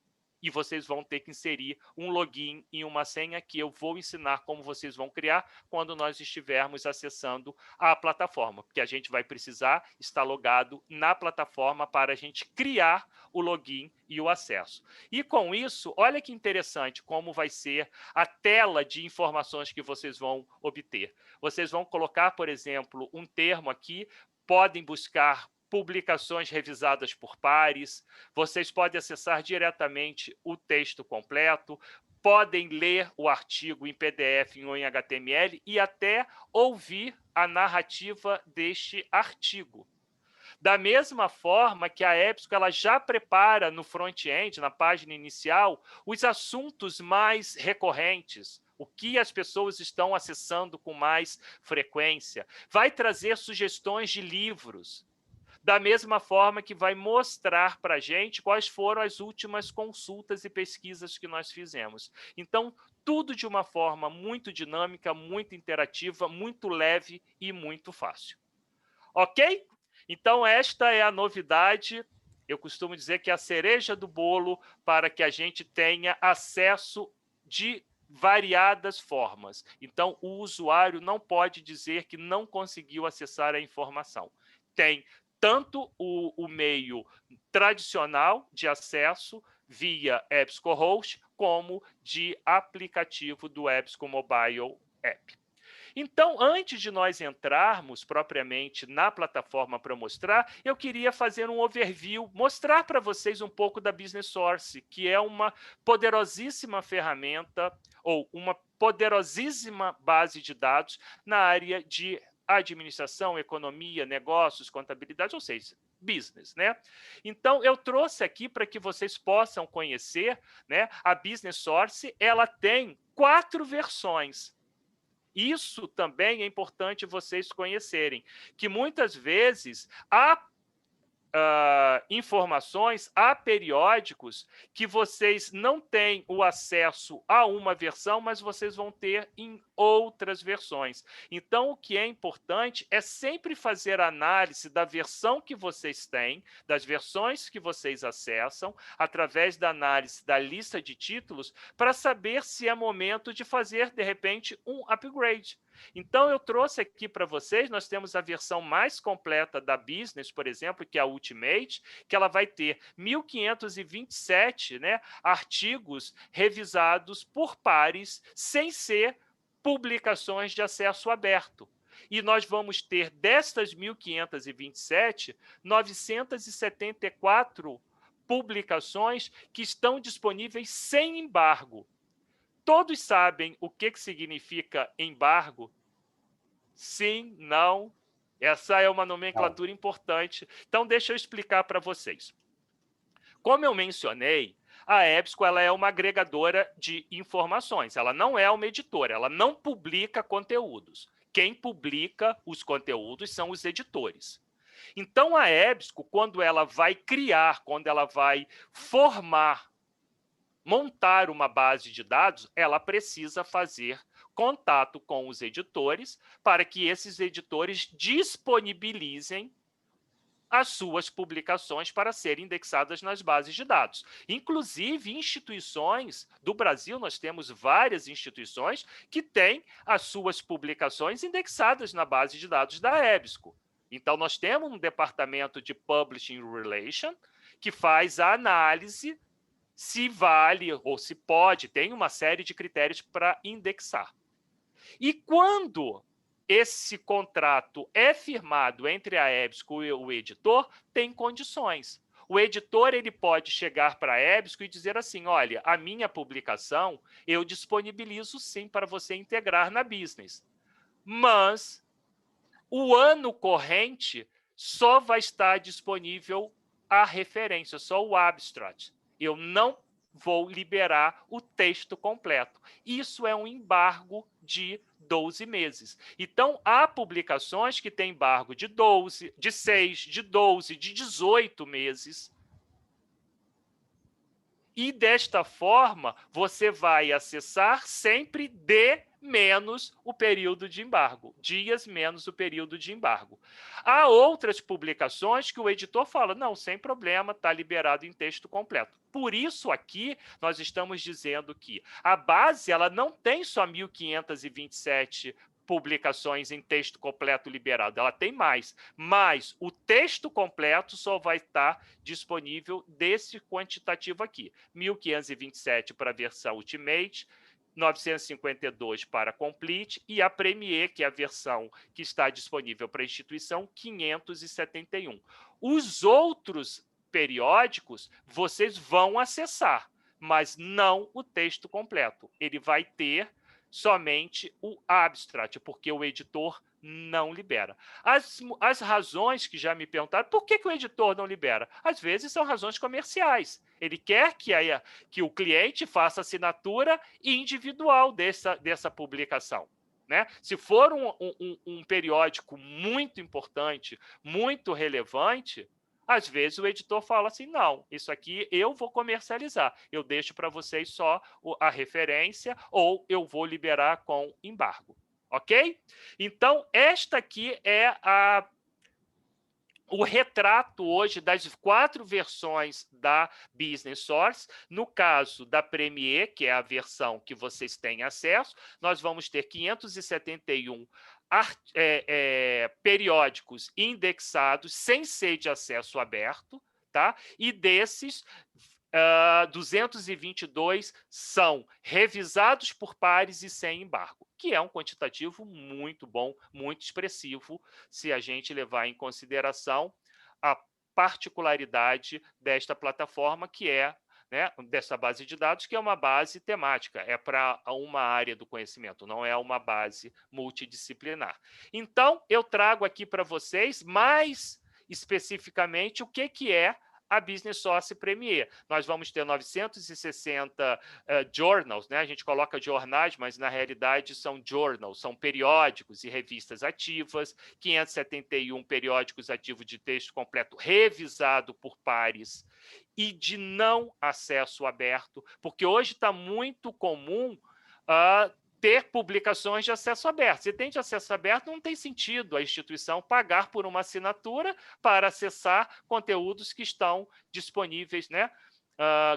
S1: E vocês vão ter que inserir um login e uma senha que eu vou ensinar como vocês vão criar quando nós estivermos acessando a plataforma, porque a gente vai precisar estar logado na plataforma para a gente criar o login e o acesso. E com isso, olha que interessante como vai ser a tela de informações que vocês vão obter. Vocês vão colocar, por exemplo, um termo aqui, podem buscar publicações revisadas por pares, vocês podem acessar diretamente o texto completo, podem ler o artigo em PDF ou em HTML e até ouvir a narrativa deste artigo. Da mesma forma que a EBSCO ela já prepara no front-end, na página inicial, os assuntos mais recorrentes, o que as pessoas estão acessando com mais frequência, vai trazer sugestões de livros, da mesma forma que vai mostrar para a gente quais foram as últimas consultas e pesquisas que nós fizemos. Então, tudo de uma forma muito dinâmica, muito interativa, muito leve e muito fácil. Ok? Então, esta é a novidade. Eu costumo dizer que é a cereja do bolo para que a gente tenha acesso de variadas formas. Então, o usuário não pode dizer que não conseguiu acessar a informação. Tem tanto o meio tradicional de acesso via EBSCOhost, como de aplicativo do EBSCO Mobile App. Então, antes de nós entrarmos propriamente na plataforma para mostrar, eu queria fazer um overview, mostrar para vocês um pouco da Business Source, que é uma poderosíssima ferramenta ou uma poderosíssima base de dados na área de administração, economia, negócios, contabilidade, ou seja, business, né? Então, eu trouxe aqui para que vocês possam conhecer, né? A Business Source, ela tem 4 versões. Isso também é importante vocês conhecerem, que muitas vezes há informações, há periódicos que vocês não têm o acesso a uma versão, mas vocês vão ter em outras versões. Então, o que é importante é sempre fazer análise da versão que vocês têm, das versões que vocês acessam, através da análise da lista de títulos, para saber se é momento de fazer, de repente, um upgrade. Então, eu trouxe aqui para vocês, nós temos a versão mais completa da Business, por exemplo, que é a Ultimate, que ela vai ter 1.527, né, artigos revisados por pares, sem ser publicações de acesso aberto. E nós vamos ter, destas 1.527, 974 publicações que estão disponíveis sem embargo. Todos sabem o que significa embargo? Sim, não. Essa é uma nomenclatura importante. Então, deixa eu explicar para vocês. Como eu mencionei, a EBSCO ela é uma agregadora de informações. Ela não é uma editora, ela não publica conteúdos. Quem publica os conteúdos são os editores. Então, a EBSCO, quando ela vai criar, quando ela vai montar uma base de dados, ela precisa fazer contato com os editores para que esses editores disponibilizem as suas publicações para serem indexadas nas bases de dados. Inclusive, instituições do Brasil, nós temos várias instituições que têm as suas publicações indexadas na base de dados da EBSCO. Então, nós temos um departamento de Publishing Relation que faz a análise se vale ou se pode, tem uma série de critérios para indexar. E quando esse contrato é firmado entre a EBSCO e o editor, tem condições. O editor ele pode chegar para a EBSCO e dizer assim, olha, a minha publicação eu disponibilizo sim para você integrar na Business, mas O ano corrente só vai estar disponível a referência, só o abstract. Eu não vou liberar o texto completo. Isso é um embargo de 12 meses. Então, há publicações que têm embargo de 12, de 6, de 12, de 18 meses. E, desta forma, você vai acessar sempre de menos o período de embargo, dias menos o período de embargo. Há outras publicações que o editor fala, não, sem problema, está liberado em texto completo. Por isso, aqui, nós estamos dizendo que a base ela não tem só 1.527 publicações em texto completo liberado, ela tem mais, mas o texto completo só vai estar disponível desse quantitativo aqui, 1.527 para a versão Ultimate, 952 para Complete e a Premier, que é a versão que está disponível para a instituição, 571. Os outros periódicos vocês vão acessar, mas não o texto completo. Ele vai ter somente o abstract, porque o editor não libera. As razões que já me perguntaram, por que o editor não libera? Às vezes são razões comerciais. Ele quer que o cliente faça assinatura individual dessa publicação. Né? Se for um periódico muito importante, muito relevante, às vezes o editor fala assim, não, isso aqui eu vou comercializar, eu deixo para vocês só a referência ou eu vou liberar com embargo, ok? Então, esta aqui é o retrato hoje das 4 versões da Business Source. No caso da Premier, que é a versão que vocês têm acesso, nós vamos ter 571 periódicos indexados sem ser de acesso aberto, tá? E desses, 222 são revisados por pares e sem embargo, que é um quantitativo muito bom, muito expressivo, se a gente levar em consideração a particularidade desta plataforma, que é, né, dessa base de dados, que é uma base temática, é para uma área do conhecimento, não é uma base multidisciplinar. Então, eu trago aqui para vocês, mais especificamente, o que é a Business Source Premier. Nós vamos ter 960 journals, né? A gente coloca jornais, mas na realidade são journals, são periódicos e revistas ativas, 571 periódicos ativos de texto completo revisado por pares e de não acesso aberto, porque hoje está muito comum ter publicações de acesso aberto. Se tem de acesso aberto, não tem sentido a instituição pagar por uma assinatura para acessar conteúdos que estão disponíveis, né,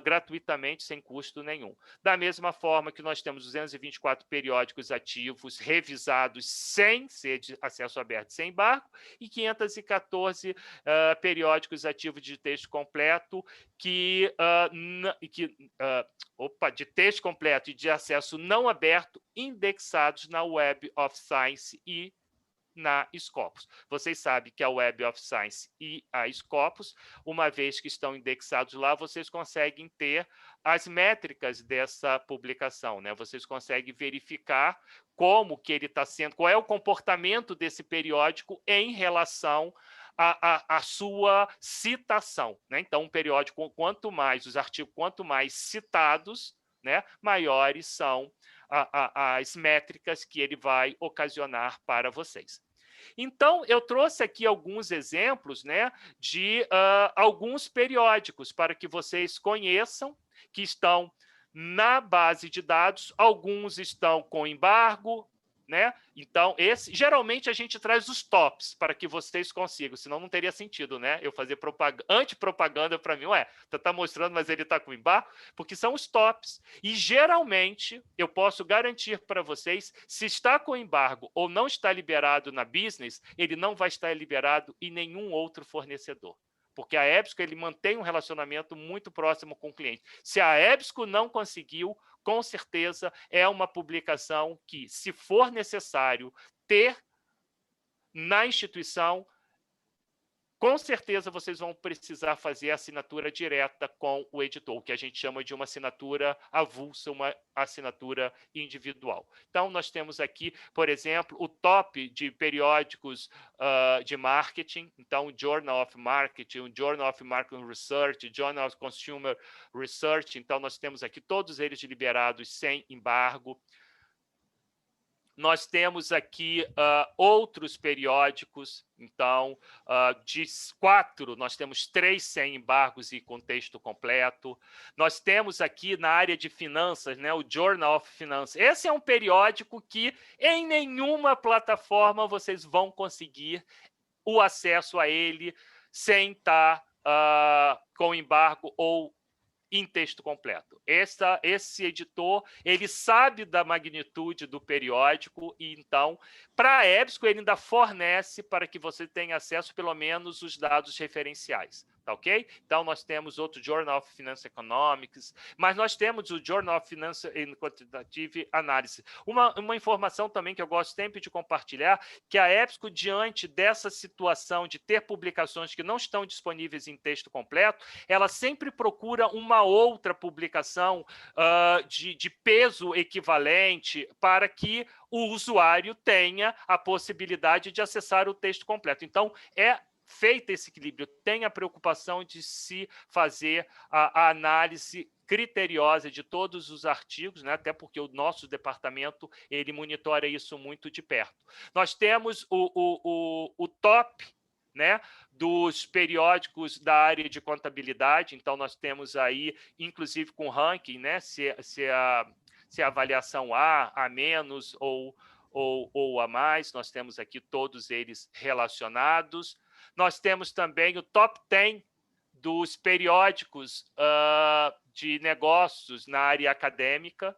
S1: gratuitamente, sem custo nenhum. Da mesma forma que nós temos 224 periódicos ativos revisados sem ser de acesso aberto, sem embargo, e 514 periódicos ativos de texto completo de texto completo e de acesso não aberto, indexados na Web of Science e na Scopus. Vocês sabem que a Web of Science e a Scopus, uma vez que estão indexados lá, vocês conseguem ter as métricas dessa publicação, né? Vocês conseguem verificar como que ele está sendo, qual é o comportamento desse periódico em relação à sua citação, né? Então, um periódico, os artigos, quanto mais citados, né, maiores são as métricas que ele vai ocasionar para vocês. Então, eu trouxe aqui alguns exemplos, né, de alguns periódicos para que vocês conheçam, que estão na base de dados, alguns estão com embargo, né? Então, geralmente a gente traz os tops para que vocês consigam, senão não teria sentido, né? Eu fazer antipropaganda para mim, tá mostrando, mas ele está com embargo, porque são os tops. E geralmente eu posso garantir para vocês, se está com embargo ou não está liberado na business, ele não vai estar liberado em nenhum outro fornecedor. Porque a EBSCO ele mantém um relacionamento muito próximo com o cliente. Se a EBSCO não conseguiu, com certeza é uma publicação que, se for necessário ter na instituição, com certeza vocês vão precisar fazer a assinatura direta com o editor, o que a gente chama de uma assinatura avulsa, uma assinatura individual. Então, nós temos aqui, por exemplo, o top de periódicos de marketing, então, o Journal of Marketing, o Journal of Marketing Research, o Journal of Consumer Research, então, nós temos aqui todos eles liberados sem embargo. Nós temos aqui outros periódicos, então, de 4, nós temos 3 sem embargos e com texto completo. Nós temos aqui na área de finanças, né, o Journal of Finance. Esse é um periódico que em nenhuma plataforma vocês vão conseguir o acesso a ele sem estar com embargo ou em texto completo. Esse editor, ele sabe da magnitude do periódico e, então, para a EBSCO, ele ainda fornece para que você tenha acesso, pelo menos, os dados referenciais. Tá ok? Então, nós temos outro Journal of Finance Economics, mas nós temos o Journal of Finance and Quantitative Analysis. Uma informação também que eu gosto sempre de compartilhar, que a EBSCO, diante dessa situação de ter publicações que não estão disponíveis em texto completo, ela sempre procura uma outra publicação de peso equivalente para que o usuário tenha a possibilidade de acessar o texto completo. Então, feito esse equilíbrio, tem a preocupação de se fazer a análise criteriosa de todos os artigos, né? Até porque o nosso departamento ele monitora isso muito de perto. Nós temos o top, né, dos periódicos da área de contabilidade, então nós temos aí, inclusive com ranking, né, se a avaliação A menos ou a mais, nós temos aqui todos eles relacionados. Nós temos também o top 10 dos periódicos de negócios na área acadêmica.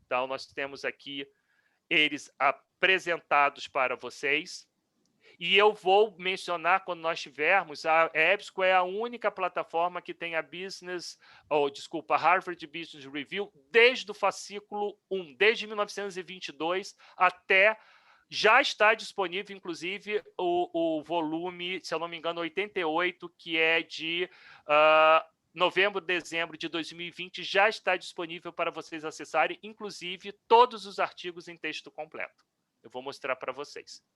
S1: Então, nós temos aqui eles apresentados para vocês. E eu vou mencionar, quando nós tivermos, a EBSCO é a única plataforma que tem a Harvard Business Review desde o fascículo 1, desde 1922 até... Já está disponível, inclusive, o volume, se eu não me engano, 88, que é de novembro, dezembro de 2020, já está disponível para vocês acessarem, inclusive, todos os artigos em texto completo. Eu vou mostrar para vocês.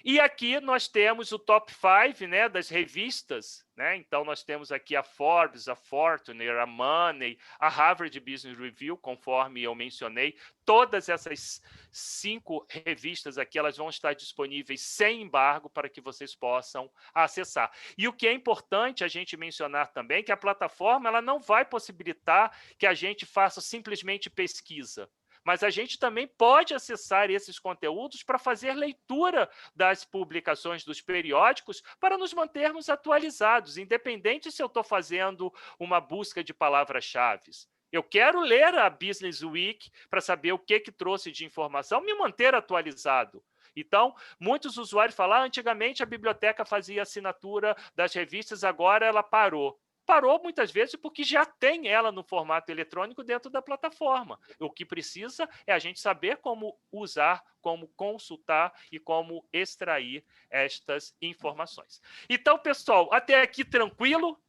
S1: E aqui nós temos o top 5, né, das revistas, né? Então, nós temos aqui a Forbes, a Fortune, a Money, a Harvard Business Review, conforme eu mencionei. Todas essas 5 revistas aqui, elas vão estar disponíveis sem embargo para que vocês possam acessar. E o que é importante a gente mencionar também, que a plataforma ela não vai possibilitar que a gente faça simplesmente pesquisa. Mas a gente também pode acessar esses conteúdos para fazer leitura das publicações dos periódicos para nos mantermos atualizados, independente se eu estou fazendo uma busca de palavras-chave. Eu quero ler a Business Week para saber o que trouxe de informação, me manter atualizado. Então, muitos usuários falam, antigamente a biblioteca fazia assinatura das revistas, agora ela parou. Parou muitas vezes porque já tem ela no formato eletrônico dentro da plataforma. O que precisa é a gente saber como usar, como consultar e como extrair estas informações. Então, pessoal, até aqui tranquilo?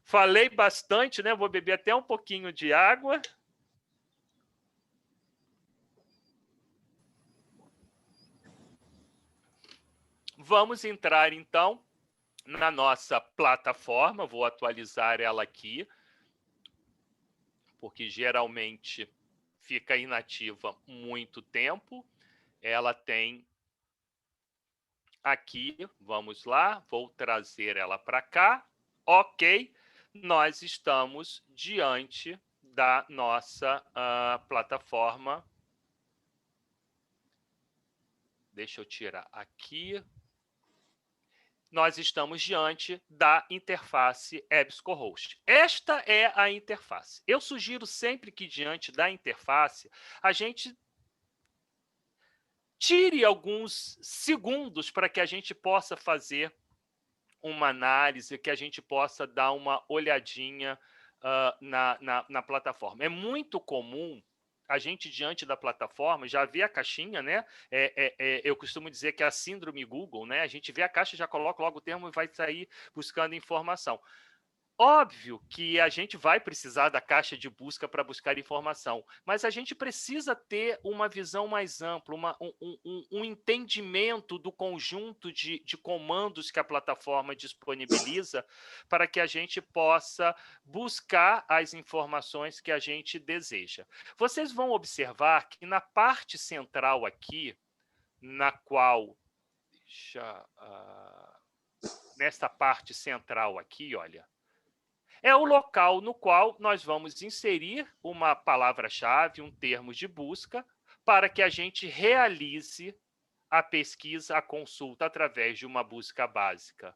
S1: Falei bastante, né? Vou beber até um pouquinho de água. Vamos entrar, então, na nossa plataforma. Vou atualizar ela aqui, porque geralmente fica inativa muito tempo. Ela tem aqui, vamos lá, vou trazer ela para cá. Ok, nós estamos diante da nossa plataforma. Deixa eu tirar aqui. Nós estamos diante da interface EBSCOhost. Esta é a interface. Eu sugiro sempre que, diante da interface, a gente tire alguns segundos para que a gente possa fazer uma análise, que a gente possa dar uma olhadinha na plataforma. É muito comum a gente diante da plataforma já vê a caixinha, né? Eu costumo dizer que é a síndrome Google, né? A gente vê a caixa, já coloca logo o termo e vai sair buscando informação. Óbvio que a gente vai precisar da caixa de busca para buscar informação, mas a gente precisa ter uma visão mais ampla, um entendimento do conjunto de comandos que a plataforma disponibiliza para que a gente possa buscar as informações que a gente deseja. Vocês vão observar que na parte central aqui, na qual... nesta parte central aqui, olha, é o local no qual nós vamos inserir uma palavra-chave, um termo de busca, para que a gente realize a pesquisa, a consulta através de uma busca básica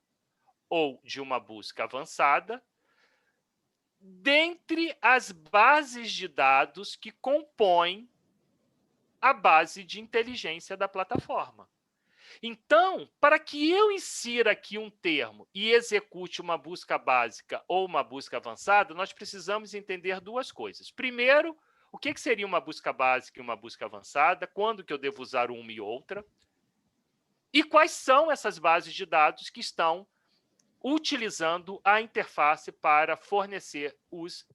S1: ou de uma busca avançada, dentre as bases de dados que compõem a base de inteligência da plataforma. Então, para que eu insira aqui um termo e execute uma busca básica ou uma busca avançada, nós precisamos entender duas coisas. Primeiro, o que seria uma busca básica e uma busca avançada, quando que eu devo usar uma e outra, e quais são essas bases de dados que estão utilizando a interface para fornecer os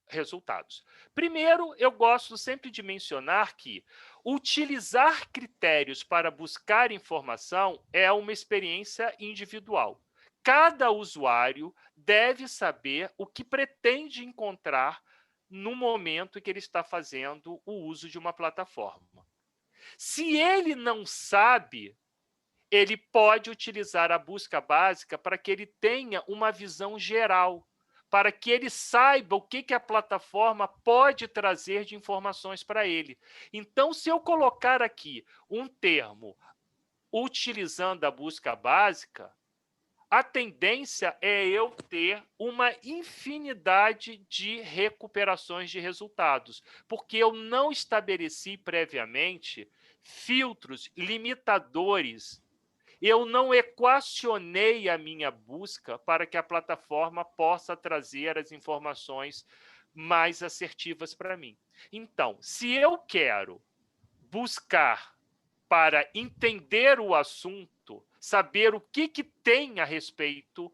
S1: resultados. Primeiro, eu gosto sempre de mencionar que utilizar critérios para buscar informação é uma experiência individual. Cada usuário deve saber o que pretende encontrar no momento que ele está fazendo o uso de uma plataforma. Se ele não sabe, ele pode utilizar a busca básica para que ele tenha uma visão geral, para que ele saiba o que a plataforma pode trazer de informações para ele. Então, se eu colocar aqui um termo utilizando a busca básica, a tendência é eu ter uma infinidade de recuperações de resultados, porque eu não estabeleci previamente filtros limitadores. Eu não equacionei a minha busca para que a plataforma possa trazer as informações mais assertivas para mim. Então, se eu quero buscar para entender o assunto, saber o que tem a respeito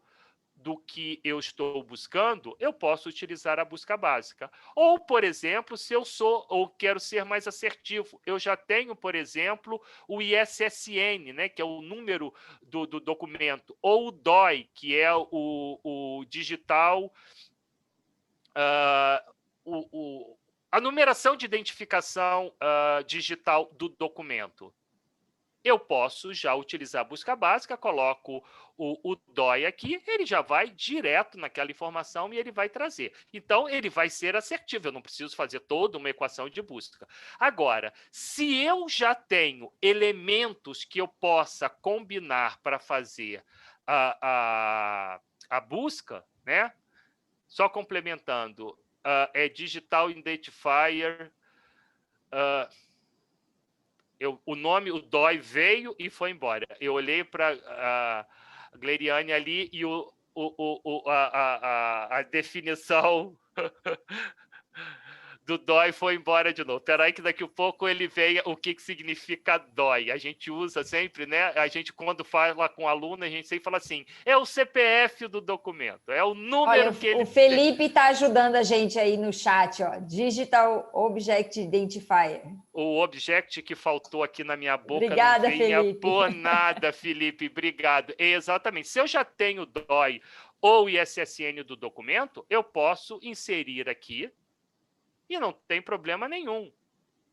S1: do que eu estou buscando, eu posso utilizar a busca básica. Ou, por exemplo, se eu sou ou quero ser mais assertivo, eu já tenho, por exemplo, o ISSN, né, que é o número do documento, ou o DOI, que é o digital, a numeração de identificação digital do documento. Eu posso já utilizar a busca básica, coloco o DOI aqui, ele já vai direto naquela informação e ele vai trazer. Então, ele vai ser assertivo, eu não preciso fazer toda uma equação de busca. Agora, se eu já tenho elementos que eu possa combinar para fazer a busca, né? Só complementando, é Digital Identifier... o nome, o DOI veio e foi embora. Eu olhei para a Gleriane ali e a definição do DOI foi embora de novo. Espera aí que daqui a pouco ele venha o que significa DOI. A gente usa sempre, né? A gente, quando fala com o aluno, a gente sempre fala assim, é o CPF do documento, é o número.
S3: Olha,
S1: que ele...
S3: O Felipe está ajudando a gente aí no chat, ó. Digital Object Identifier.
S1: O object que faltou aqui na minha boca.
S3: Obrigada,
S1: não venha
S3: Felipe.
S1: por nada, Felipe. Obrigado. Exatamente. Se eu já tenho DOI ou ISSN do documento, eu posso inserir aqui e não tem problema nenhum.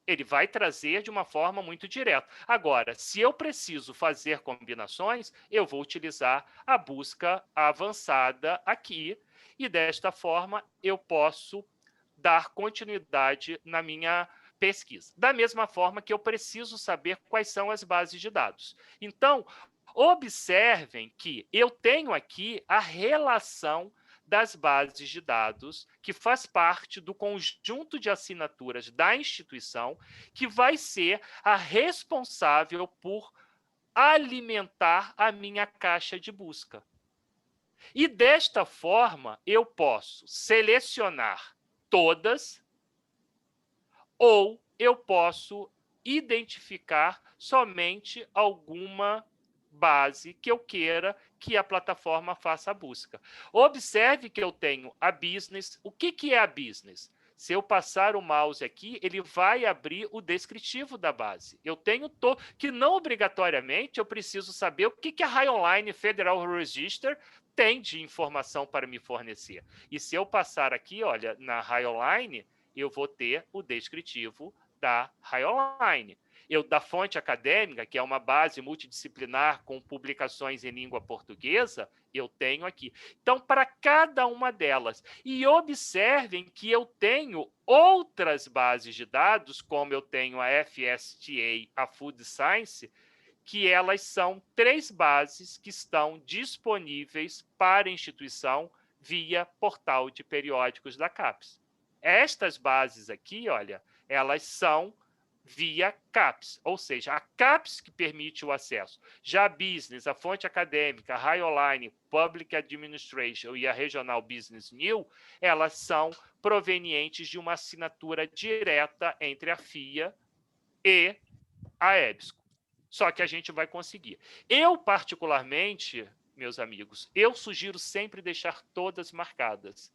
S1: Ele vai trazer de uma forma muito direta. Agora, se eu preciso fazer combinações, eu vou utilizar a busca avançada aqui e, desta forma, eu posso dar continuidade na minha pesquisa. Da mesma forma que eu preciso saber quais são as bases de dados. Então, observem que eu tenho aqui a relação das bases de dados, que faz parte do conjunto de assinaturas da instituição, que vai ser a responsável por alimentar a minha caixa de busca. E desta forma, eu posso selecionar todas ou eu posso identificar somente alguma base que eu queira que a plataforma faça a busca. Observe que eu tenho a business. O que é a business? Se eu passar o mouse aqui, ele vai abrir o descritivo da base. Eu tenho que não obrigatoriamente eu preciso saber o que a High Online Federal Register tem de informação para me fornecer. E se eu passar aqui, olha, na High Online, eu vou ter o descritivo da High Online. Da fonte acadêmica, que é uma base multidisciplinar com publicações em língua portuguesa, eu tenho aqui. Então, para cada uma delas. E observem que eu tenho outras bases de dados, como eu tenho a FSTA, a Food Science, que elas são 3 bases que estão disponíveis para a instituição via portal de periódicos da CAPES. Estas bases aqui, olha, elas são via CAPES, ou seja, a CAPES que permite o acesso. Já a Business, a fonte acadêmica, a High Online, Public Administration e a Regional Business New, elas são provenientes de uma assinatura direta entre a FIA e a EBSCO. Só que a gente vai conseguir. Eu, particularmente, meus amigos, eu sugiro sempre deixar todas marcadas.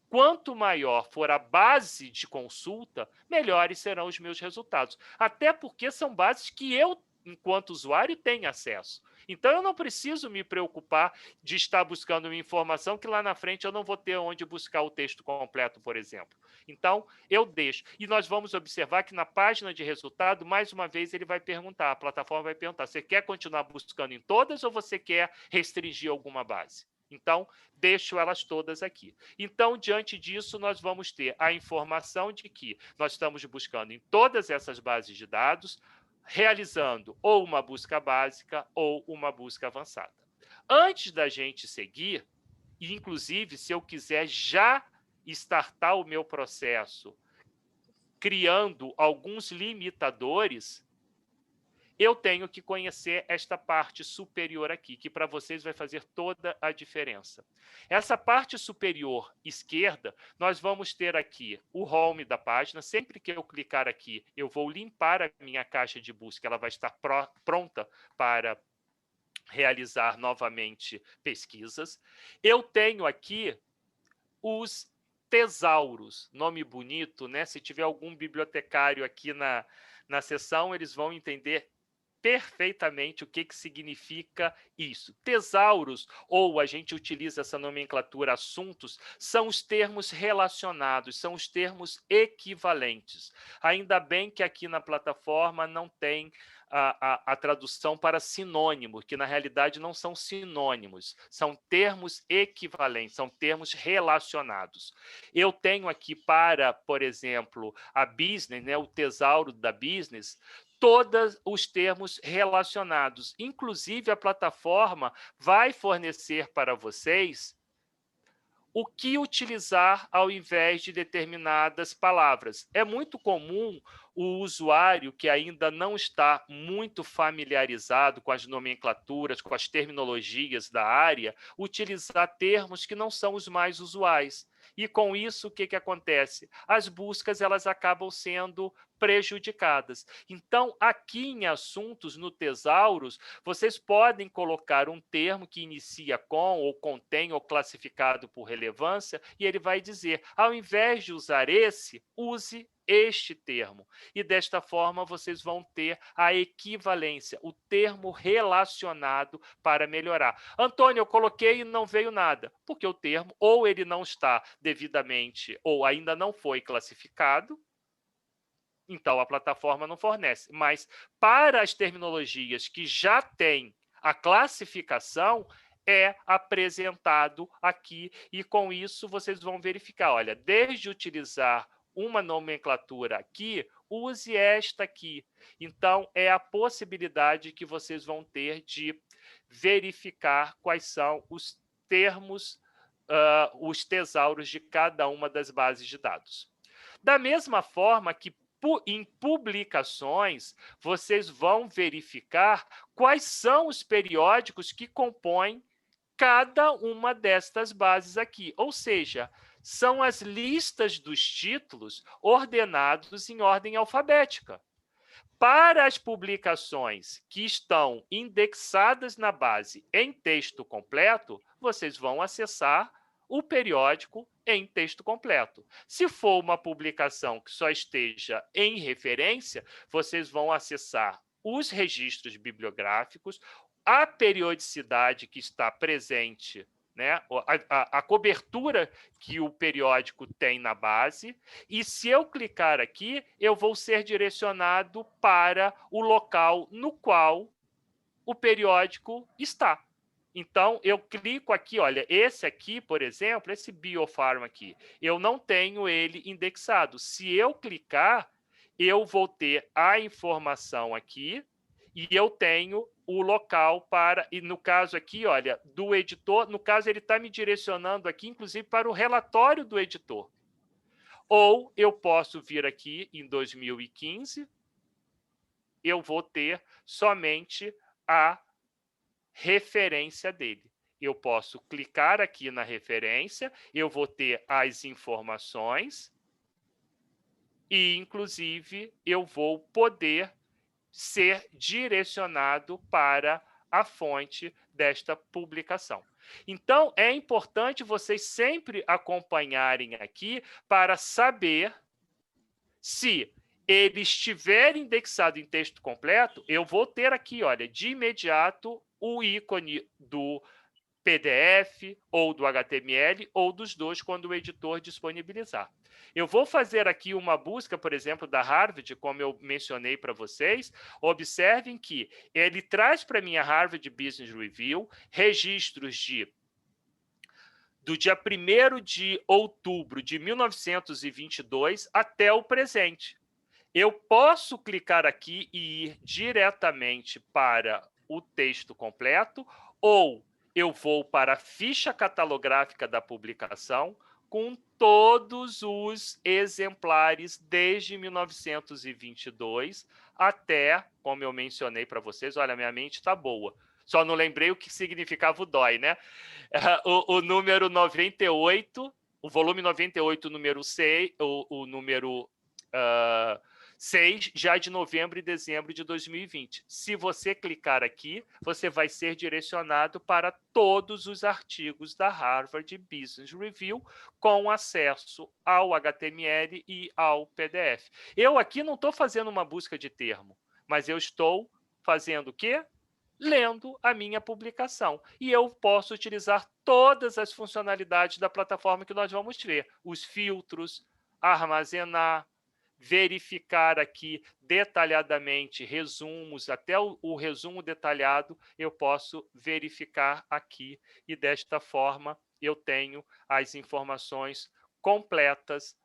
S1: Quanto maior for a base de consulta, melhores serão os meus resultados. Até porque são bases que eu, enquanto usuário, tenho acesso. Então, eu não preciso me preocupar de estar buscando uma informação que lá na frente eu não vou ter onde buscar o texto completo, por exemplo. Então, eu deixo. E nós vamos observar que na página de resultado, mais uma vez, ele vai perguntar, a plataforma vai perguntar, você quer continuar buscando em todas ou você quer restringir alguma base? Então, deixo elas todas aqui. Então, diante disso, nós vamos ter a informação de que nós estamos buscando em todas essas bases de dados, realizando ou uma busca básica ou uma busca avançada. Antes da gente seguir, e inclusive, se eu quiser já startar o meu processo criando alguns limitadores, eu tenho que conhecer esta parte superior aqui, que para vocês vai fazer toda a diferença. Essa parte superior esquerda, nós vamos ter aqui o home da página. Sempre que eu clicar aqui, eu vou limpar a minha caixa de busca, ela vai estar pronta para realizar novamente pesquisas. Eu tenho aqui os tesauros, nome bonito, né? Se tiver algum bibliotecário aqui na sessão, eles vão entender perfeitamente o que significa isso. Tesauros, ou a gente utiliza essa nomenclatura assuntos, são os termos relacionados, são os termos equivalentes. Ainda bem que aqui na plataforma não tem a tradução para sinônimo, que na realidade não são sinônimos, são termos equivalentes, são termos relacionados. Eu tenho aqui para, por exemplo, a business, né, o tesauro da business, todos os termos relacionados. Inclusive, a plataforma vai fornecer para vocês o que utilizar ao invés de determinadas palavras. É muito comum o usuário que ainda não está muito familiarizado com as nomenclaturas, com as terminologias da área, utilizar termos que não são os mais usuais. E com isso, o que acontece? As buscas elas acabam sendo prejudicadas. Então, aqui em assuntos, no Tesauros, vocês podem colocar um termo que inicia com, ou contém, ou classificado por relevância, e ele vai dizer, ao invés de usar esse, use este termo. E desta forma, vocês vão ter a equivalência, o termo relacionado para melhorar. Antônio, eu coloquei e não veio nada, porque o termo ou ele não está devidamente, ou ainda não foi classificado, então a plataforma não fornece. Mas para as terminologias que já têm a classificação, é apresentado aqui, e com isso vocês vão verificar, olha, desde utilizar uma nomenclatura aqui, use esta aqui. Então, é a possibilidade que vocês vão ter de verificar quais são os termos, os tesauros de cada uma das bases de dados. Da mesma forma que em publicações, vocês vão verificar quais são os periódicos que compõem cada uma destas bases aqui. Ou seja, são as listas dos títulos ordenados em ordem alfabética. Para as publicações que estão indexadas na base em texto completo, vocês vão acessar o periódico em texto completo. Se for uma publicação que só esteja em referência, vocês vão acessar os registros bibliográficos, a periodicidade que está presente, né? A cobertura que o periódico tem na base, e se eu clicar aqui, eu vou ser direcionado para o local no qual o periódico está. Então, eu clico aqui, olha, esse aqui, por exemplo, esse Biofarma aqui, eu não tenho ele indexado. Se eu clicar, eu vou ter a informação aqui e eu tenho o local para, e no caso aqui, olha, do editor, no caso ele está me direcionando aqui, inclusive, para o relatório do editor. Ou eu posso vir aqui em 2015, eu vou ter somente a referência dele. Eu posso clicar aqui na referência, eu vou ter as informações e, inclusive, eu vou poder ser direcionado para a fonte desta publicação. Então, é importante vocês sempre acompanharem aqui para saber se ele estiver indexado em texto completo, eu vou ter aqui, olha, de imediato o ícone do PDF ou do HTML ou dos dois quando o editor disponibilizar. Eu vou fazer aqui uma busca, por exemplo, da Harvard, como eu mencionei para vocês. Observem que ele traz para mim a Harvard Business Review registros do dia 1º de outubro de 1922 até o presente. Eu posso clicar aqui e ir diretamente para o texto completo, ou eu vou para a ficha catalográfica da publicação com todos os exemplares desde 1922 até, como eu mencionei para vocês, olha, minha mente está boa. Só não lembrei o que significava o DOI, né? O número 98, o volume 98, número 6, o número 6, já de novembro e dezembro de 2020. Se você clicar aqui, você vai ser direcionado para todos os artigos da Harvard Business Review com acesso ao HTML e ao PDF. Eu aqui não estou fazendo uma busca de termo, mas eu estou fazendo o quê? Lendo a minha publicação. E eu posso utilizar todas as funcionalidades da plataforma que nós vamos ver. Os filtros, armazenar, verificar aqui detalhadamente resumos, até o resumo detalhado eu posso verificar aqui e desta forma eu tenho as informações completas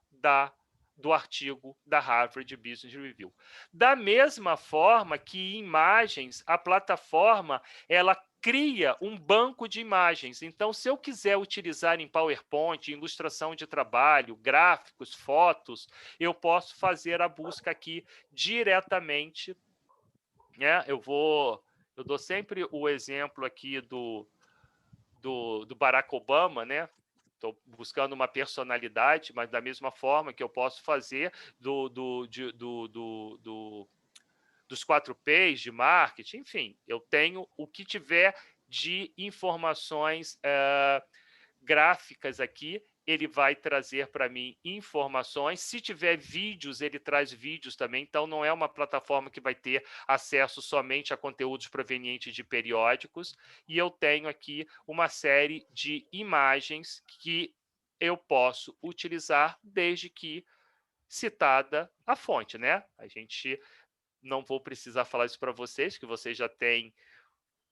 S1: do artigo da Harvard Business Review. Da mesma forma que imagens, a plataforma ela cria um banco de imagens. Então, se eu quiser utilizar em PowerPoint, ilustração de trabalho, gráficos, fotos, eu posso fazer a busca aqui diretamente, né? Eu dou sempre o exemplo aqui do Barack Obama, né? Estou buscando uma personalidade, mas da mesma forma que eu posso fazer dos 4Ps de marketing, enfim, eu tenho o que tiver de informações gráficas aqui, ele vai trazer para mim informações. Se tiver vídeos, ele traz vídeos também, então não é uma plataforma que vai ter acesso somente a conteúdos provenientes de periódicos, e eu tenho aqui uma série de imagens que eu posso utilizar desde que citada a fonte, né? A gente não vou precisar falar isso para vocês, que vocês já têm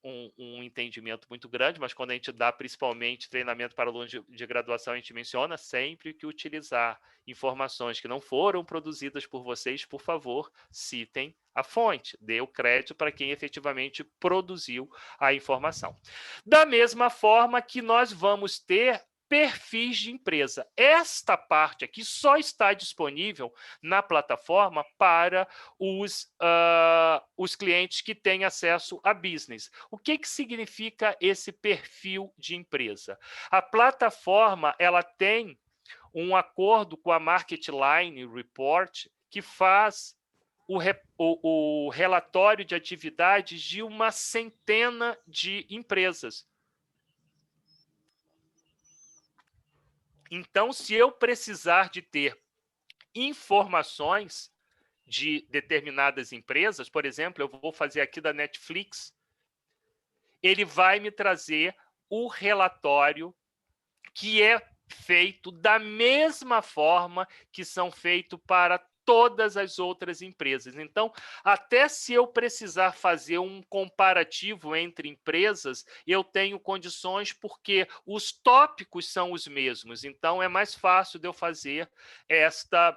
S1: um entendimento muito grande, mas quando a gente dá principalmente treinamento para alunos de graduação, a gente menciona sempre que utilizar informações que não foram produzidas por vocês, por favor, citem a fonte, dê o crédito para quem efetivamente produziu a informação. Da mesma forma que nós vamos ter perfis de empresa. Esta parte aqui só está disponível na plataforma para os clientes que têm acesso a business. O que significa esse perfil de empresa? A plataforma ela tem um acordo com a Marketline Report, que faz o relatório de atividades de uma centena de empresas. Então, se eu precisar de ter informações de determinadas empresas, por exemplo, eu vou fazer aqui da Netflix, ele vai me trazer o relatório que é feito da mesma forma que são feitos para todas as outras empresas. Então, até se eu precisar fazer um comparativo entre empresas, eu tenho condições porque os tópicos são os mesmos. Então, é mais fácil de eu fazer esta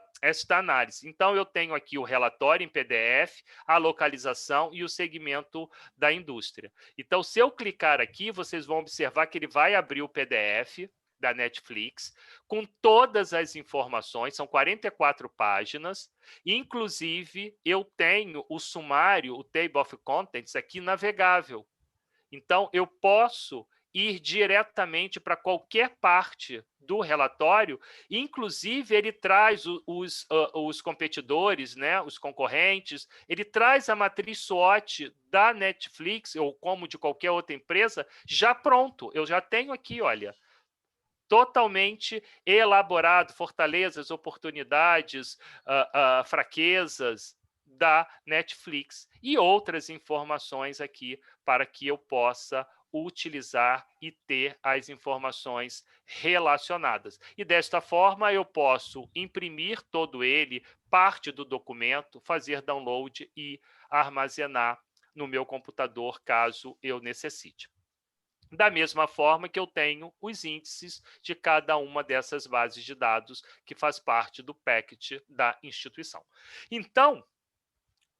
S1: análise. Então, eu tenho aqui o relatório em PDF, a localização e o segmento da indústria. Então, se eu clicar aqui, vocês vão observar que ele vai abrir o PDF da Netflix, com todas as informações, são 44 páginas, inclusive eu tenho o sumário, o Table of Contents aqui navegável. Então, eu posso ir diretamente para qualquer parte do relatório, inclusive ele traz os competidores, né, os concorrentes, ele traz a matriz SWOT da Netflix, ou como de qualquer outra empresa, já pronto, eu já tenho aqui, olha, totalmente elaborado, fortalezas, oportunidades, fraquezas da Netflix e outras informações aqui para que eu possa utilizar e ter as informações relacionadas. E desta forma eu posso imprimir todo ele, parte do documento, fazer download e armazenar no meu computador caso eu necessite. Da mesma forma que eu tenho os índices de cada uma dessas bases de dados que faz parte do packet da instituição. Então,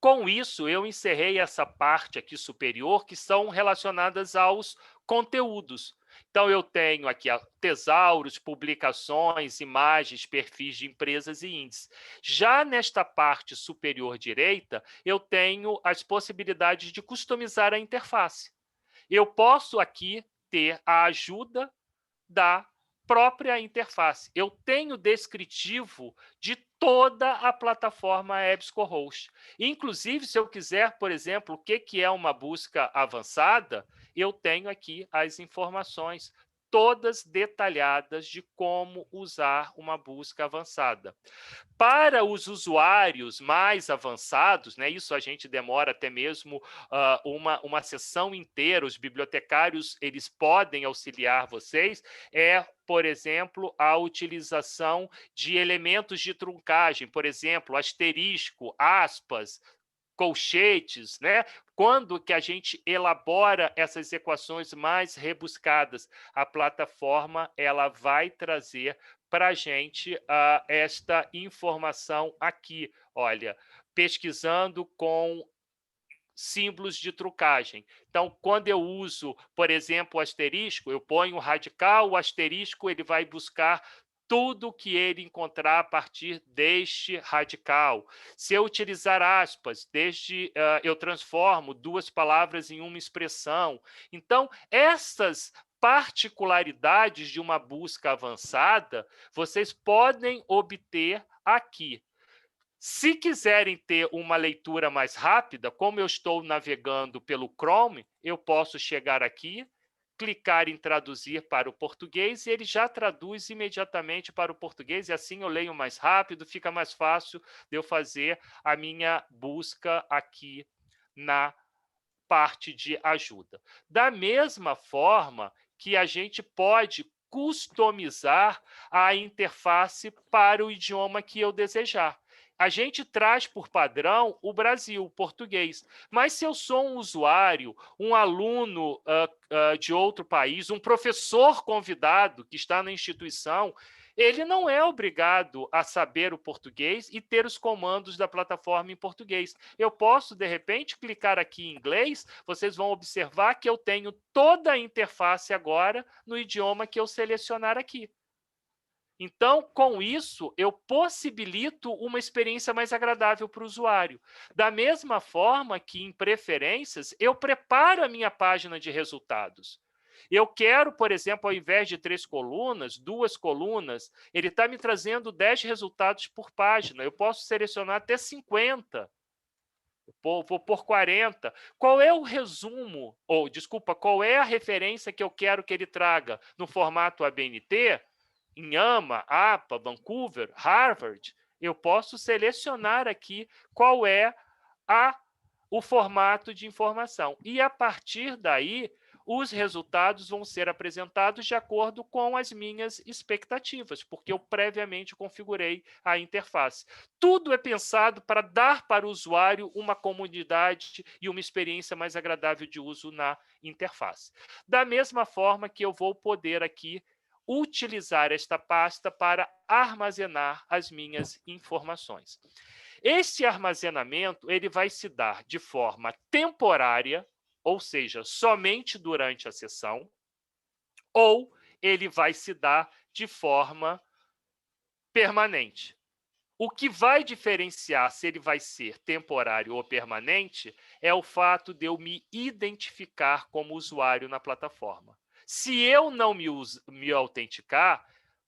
S1: com isso, eu encerrei essa parte aqui superior que são relacionadas aos conteúdos. Então, eu tenho aqui tesauros, publicações, imagens, perfis de empresas e índices. Já nesta parte superior direita, eu tenho as possibilidades de customizar a interface. Eu posso aqui ter a ajuda da própria interface. Eu tenho descritivo de toda a plataforma EBSCOhost. Inclusive, se eu quiser, por exemplo, o que é uma busca avançada, eu tenho aqui as informações todas detalhadas de como usar uma busca avançada. Para os usuários mais avançados, né, isso a gente demora até mesmo uma sessão inteira, os bibliotecários eles podem auxiliar vocês, por exemplo, a utilização de elementos de truncagem, por exemplo, asterisco, aspas, colchetes, né? Quando que a gente elabora essas equações mais rebuscadas, a plataforma ela vai trazer para a gente esta informação aqui. Olha, pesquisando com símbolos de truncagem. Então, quando eu uso, por exemplo, o asterisco, eu ponho o radical, o asterisco ele vai buscar tudo que ele encontrar a partir deste radical. Se eu utilizar aspas, eu transformo duas palavras em uma expressão. Então, essas particularidades de uma busca avançada, vocês podem obter aqui. Se quiserem ter uma leitura mais rápida, como eu estou navegando pelo Chrome, eu posso chegar aqui, clicar em traduzir para o português e ele já traduz imediatamente para o português e assim eu leio mais rápido, fica mais fácil de eu fazer a minha busca aqui na parte de ajuda. Da mesma forma que a gente pode customizar a interface para o idioma que eu desejar. A gente traz por padrão o Brasil, o português. Mas se eu sou um usuário, um aluno de outro país, um professor convidado que está na instituição, ele não é obrigado a saber o português e ter os comandos da plataforma em português. Eu posso, de repente, clicar aqui em inglês, vocês vão observar que eu tenho toda a interface agora no idioma que eu selecionar aqui. Então, com isso, eu possibilito uma experiência mais agradável para o usuário. Da mesma forma que, em preferências, eu preparo a minha página de resultados. Eu quero, por exemplo, ao invés de 3 colunas, 2 colunas, ele está me trazendo 10 resultados por página. Eu posso selecionar até 50. Vou por 40. Qual é o resumo, ou, desculpa, qual é a referência que eu quero que ele traga no formato ABNT, em AMA, APA, Vancouver, Harvard? Eu posso selecionar aqui qual é o formato de informação. E, a partir daí, os resultados vão ser apresentados de acordo com as minhas expectativas, porque eu previamente configurei a interface. Tudo é pensado para dar para o usuário uma comodidade e uma experiência mais agradável de uso na interface. Da mesma forma que eu vou poder aqui utilizar esta pasta para armazenar as minhas informações. Esse armazenamento ele vai se dar de forma temporária, ou seja, somente durante a sessão, ou ele vai se dar de forma permanente. O que vai diferenciar se ele vai ser temporário ou permanente é o fato de eu me identificar como usuário na plataforma. Se eu não me autenticar,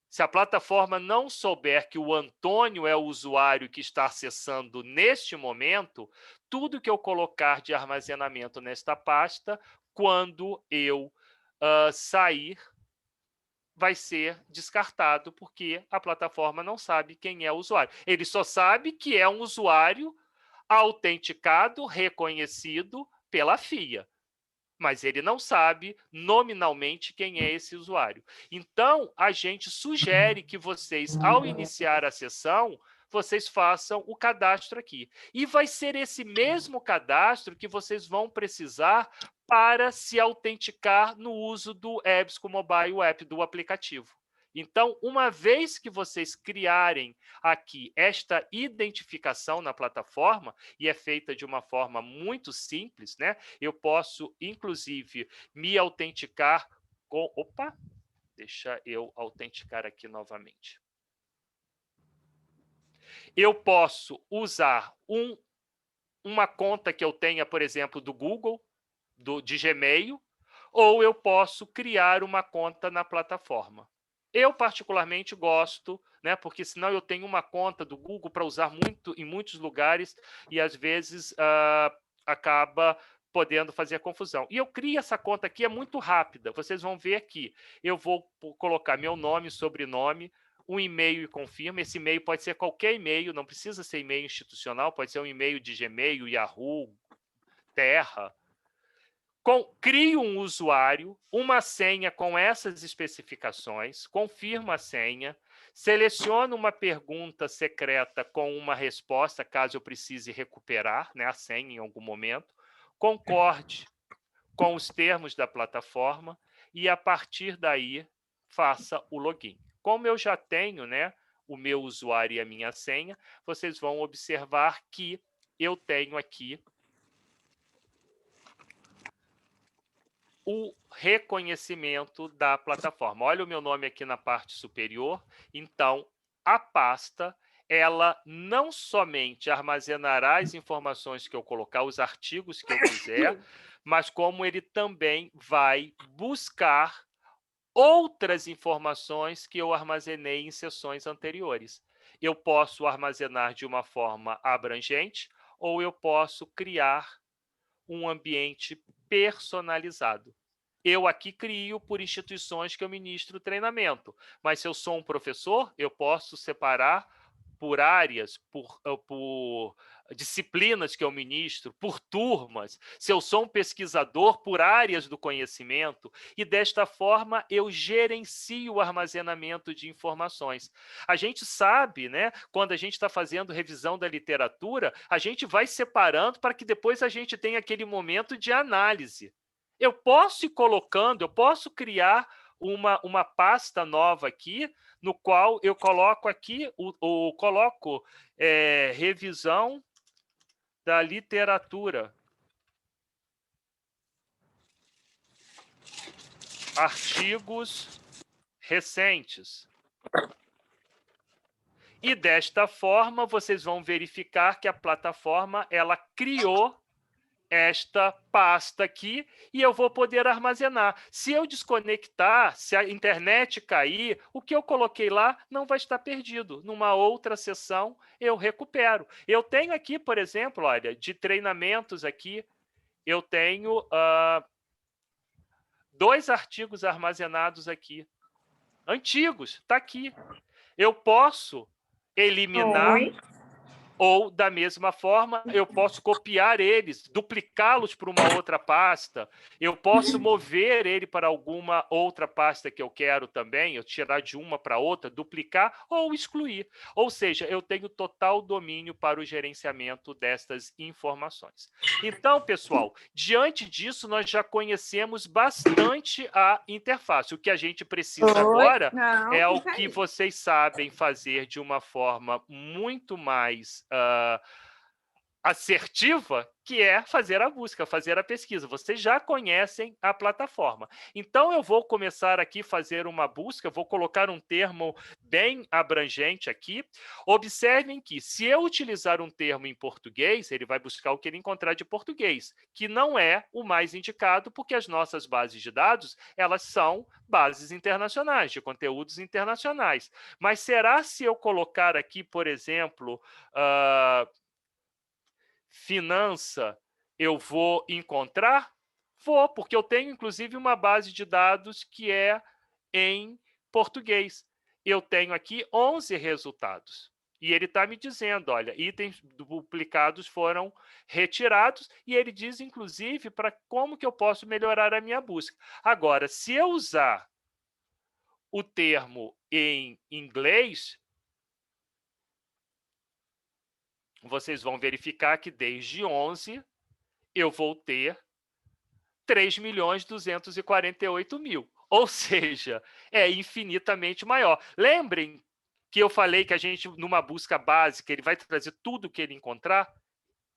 S1: se a plataforma não souber que o Antônio é o usuário que está acessando neste momento, tudo que eu colocar de armazenamento nesta pasta, quando eu sair, vai ser descartado, porque a plataforma não sabe quem é o usuário. Ele só sabe que é um usuário autenticado, reconhecido pela FIA. Mas ele não sabe nominalmente quem é esse usuário. Então, a gente sugere que vocês, ao iniciar a sessão, vocês façam o cadastro aqui. E vai ser esse mesmo cadastro que vocês vão precisar para se autenticar no uso do EBSCO Mobile App, do aplicativo. Então, uma vez que vocês criarem aqui esta identificação na plataforma, e é feita de uma forma muito simples, né? Eu posso, inclusive, me autenticar com... Opa! Deixa eu autenticar aqui novamente. Eu posso usar uma conta que eu tenha, por exemplo, do Google, de Gmail, ou eu posso criar uma conta na plataforma. Eu, particularmente, gosto, né, porque senão eu tenho uma conta do Google para usar em muitos lugares e, às vezes, acaba podendo fazer confusão. E eu crio essa conta aqui, é muito rápida. Vocês vão ver aqui. Eu vou colocar meu nome, sobrenome, um e-mail e confirma. Esse e-mail pode ser qualquer e-mail, não precisa ser e-mail institucional, pode ser um e-mail de Gmail, Yahoo, Terra. Crio um usuário, uma senha com essas especificações, confirmo a senha, seleciono uma pergunta secreta com uma resposta, caso eu precise recuperar, né, a senha em algum momento, concorde com os termos da plataforma e, a partir daí, faça o login. Como eu já tenho, né, o meu usuário e a minha senha, vocês vão observar que eu tenho aqui o reconhecimento da plataforma. Olha o meu nome aqui na parte superior. Então, a pasta, ela não somente armazenará as informações que eu colocar, os artigos que eu quiser, mas como ele também vai buscar outras informações que eu armazenei em sessões anteriores. Eu posso armazenar de uma forma abrangente ou eu posso criar um ambiente personalizado. Eu aqui crio por instituições que eu ministro treinamento, mas se eu sou um professor, eu posso separar por áreas, por disciplinas que eu ministro, por turmas. Se eu sou um pesquisador, por áreas do conhecimento. E, desta forma, eu gerencio o armazenamento de informações. A gente sabe, né, quando a gente está fazendo revisão da literatura, a gente vai separando para que depois a gente tenha aquele momento de análise. Eu posso ir colocando, eu posso criar uma pasta nova aqui, no qual eu coloco aqui, coloco revisão da literatura. Artigos recentes. E, desta forma, vocês vão verificar que a plataforma ela criou esta pasta aqui e eu vou poder armazenar. Se eu desconectar, se a internet cair, o que eu coloquei lá não vai estar perdido. Numa outra sessão, eu recupero. Eu tenho aqui, por exemplo, olha, de treinamentos aqui, eu tenho 2 artigos armazenados aqui. Antigos, está aqui. Eu posso eliminar...
S5: Oi.
S1: Ou, da mesma forma, eu posso copiar eles, duplicá-los para uma outra pasta. Eu posso mover ele para alguma outra pasta que eu quero também, eu tirar de uma para outra, duplicar ou excluir. Ou seja, eu tenho total domínio para o gerenciamento destas informações. Então, pessoal, diante disso, nós já conhecemos bastante a interface. O que a gente precisa agora é o que vocês sabem fazer de uma forma muito mais assertiva, que é fazer a busca, fazer a pesquisa. Vocês já conhecem a plataforma. Então, eu vou começar aqui a fazer uma busca, vou colocar um termo bem abrangente aqui. Observem que, se eu utilizar um termo em português, ele vai buscar o que ele encontrar de português, que não é o mais indicado, porque as nossas bases de dados, elas são bases internacionais, de conteúdos internacionais. Mas será se eu colocar aqui, por exemplo, finança, eu vou encontrar? Vou, porque eu tenho, inclusive, uma base de dados que é em português. Eu tenho aqui 11 resultados. E ele está me dizendo, olha, itens duplicados foram retirados, e ele diz, inclusive, para como que eu posso melhorar a minha busca. Agora, se eu usar o termo em inglês, vocês vão verificar que desde 11 eu vou ter 3.248.000. Ou seja, é infinitamente maior. Lembrem que eu falei que a gente, numa busca básica, ele vai trazer tudo o que ele encontrar?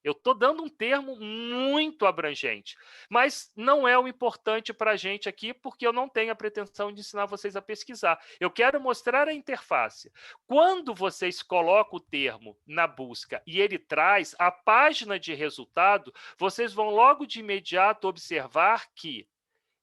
S1: Eu estou dando um termo muito abrangente, mas não é o importante para a gente aqui, porque eu não tenho a pretensão de ensinar vocês a pesquisar. Eu quero mostrar a interface. Quando vocês colocam o termo na busca e ele traz a página de resultado, vocês vão logo de imediato observar que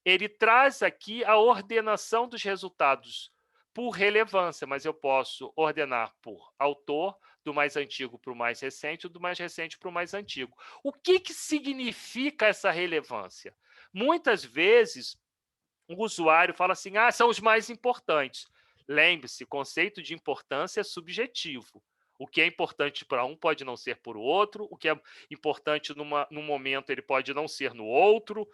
S1: ele traz aqui a ordenação dos resultados por relevância, mas eu posso ordenar por autor, do mais antigo para o mais recente, ou do mais recente para o mais antigo. O que significa essa relevância? Muitas vezes, o usuário fala assim, são os mais importantes. Lembre-se, conceito de importância é subjetivo. O que é importante para um pode não ser para o outro, o que é importante num momento ele pode não ser no outro.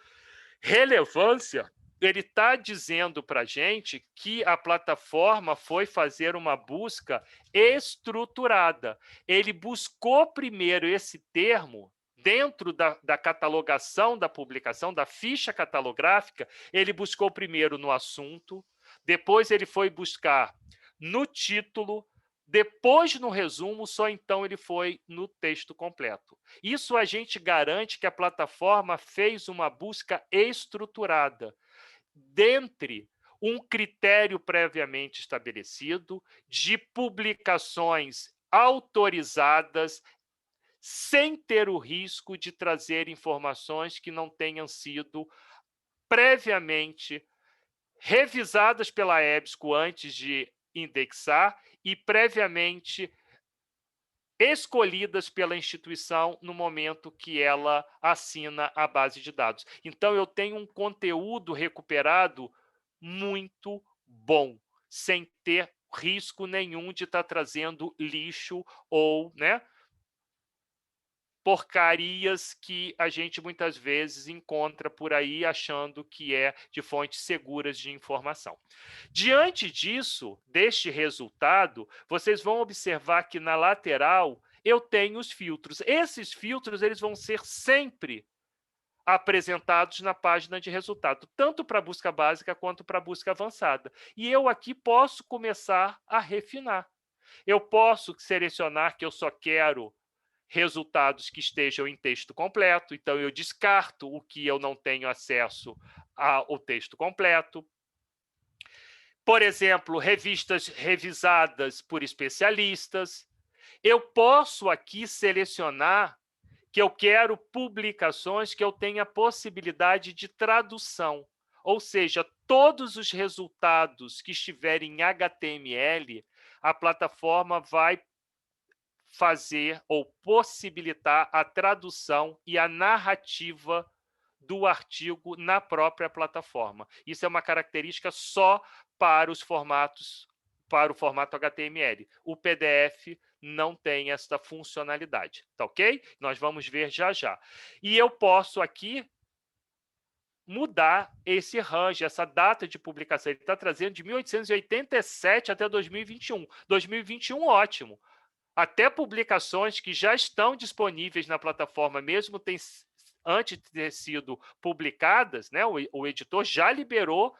S1: Relevância, ele está dizendo para a gente que a plataforma foi fazer uma busca estruturada. Ele buscou primeiro esse termo dentro da catalogação da publicação, da ficha catalográfica, ele buscou primeiro no assunto, depois ele foi buscar no título, depois no resumo, só então ele foi no texto completo. Isso a gente garante que a plataforma fez uma busca estruturada, dentre um critério previamente estabelecido de publicações autorizadas, sem ter o risco de trazer informações que não tenham sido previamente revisadas pela EBSCO antes de indexar e previamente escolhidas pela instituição no momento que ela assina a base de dados. Então, eu tenho um conteúdo recuperado muito bom, sem ter risco nenhum de estar trazendo lixo ou, porcarias que a gente muitas vezes encontra por aí achando que é de fontes seguras de informação. Diante disso, deste resultado, vocês vão observar que na lateral eu tenho os filtros. Esses filtros eles vão ser sempre apresentados na página de resultado, tanto para a busca básica quanto para a busca avançada. E eu aqui posso começar a refinar. Eu posso selecionar que eu só quero resultados que estejam em texto completo, então eu descarto o que eu não tenho acesso ao texto completo. Por exemplo, revistas revisadas por especialistas. Eu posso aqui selecionar que eu quero publicações que eu tenha possibilidade de tradução. Ou seja, todos os resultados que estiverem em HTML, a plataforma vai fazer ou possibilitar a tradução e a narrativa do artigo na própria plataforma. Isso é uma característica só para os formatos, para o formato HTML. O PDF não tem essa funcionalidade, tá ok? Nós vamos ver já já. E eu posso aqui mudar esse range, essa data de publicação. Ele está trazendo de 1887 até 2021. 2021, ótimo. Até publicações que já estão disponíveis na plataforma, mesmo antes de ter sido publicadas, né, o editor já liberou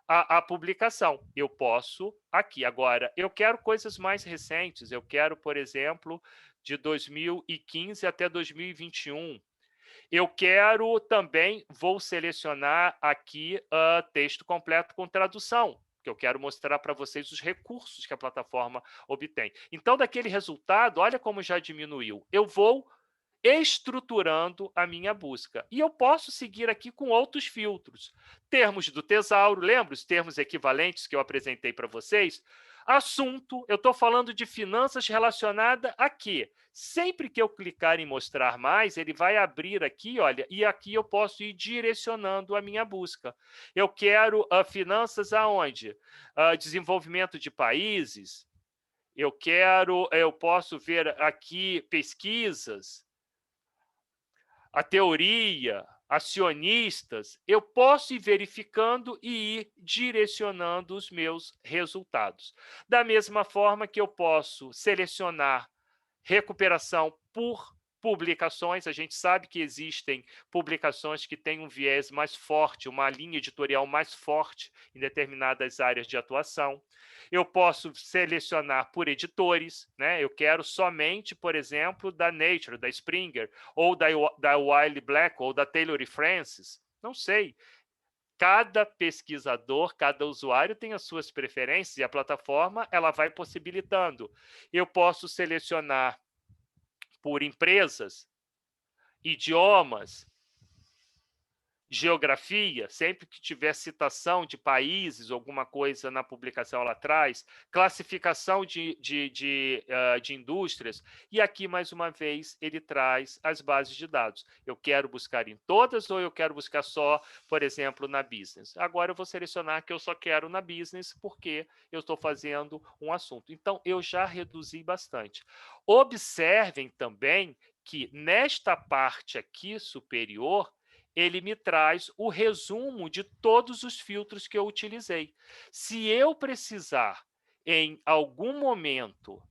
S1: a publicação. Eu posso aqui. Agora, eu quero coisas mais recentes. Eu quero, por exemplo, de 2015 até 2021. Eu quero também, vou selecionar aqui texto completo com tradução, que eu quero mostrar para vocês os recursos que a plataforma obtém. Então, daquele resultado, olha como já diminuiu. Eu vou estruturando a minha busca. E eu posso seguir aqui com outros filtros. Termos do tesauro, lembra os termos equivalentes que eu apresentei para vocês? Assunto, eu estou falando de finanças relacionada a quê? Sempre que eu clicar em mostrar mais, ele vai abrir aqui, olha, e aqui eu posso ir direcionando a minha busca. Eu quero finanças aonde? Desenvolvimento de países. Eu posso ver aqui pesquisas, a teoria, acionistas, eu posso ir verificando e ir direcionando os meus resultados. Da mesma forma que eu posso selecionar recuperação por publicações, a gente sabe que existem publicações que têm um viés mais forte, uma linha editorial mais forte em determinadas áreas de atuação. Eu posso selecionar por editores, né? Eu quero somente, por exemplo, da Nature, da Springer, ou da Wiley Black, ou da Taylor e Francis, não sei. Cada pesquisador, cada usuário tem as suas preferências e a plataforma ela vai possibilitando. Eu posso selecionar por empresas, idiomas, geografia, sempre que tiver citação de países, alguma coisa na publicação lá atrás, classificação de indústrias, e aqui, mais uma vez, ele traz as bases de dados. Eu quero buscar em todas ou eu quero buscar só, por exemplo, na business? Agora eu vou selecionar que eu só quero na business porque eu estou fazendo um assunto. Então, eu já reduzi bastante. Observem também que nesta parte aqui superior, ele me traz o resumo de todos os filtros que eu utilizei. Se eu precisar, em algum momento,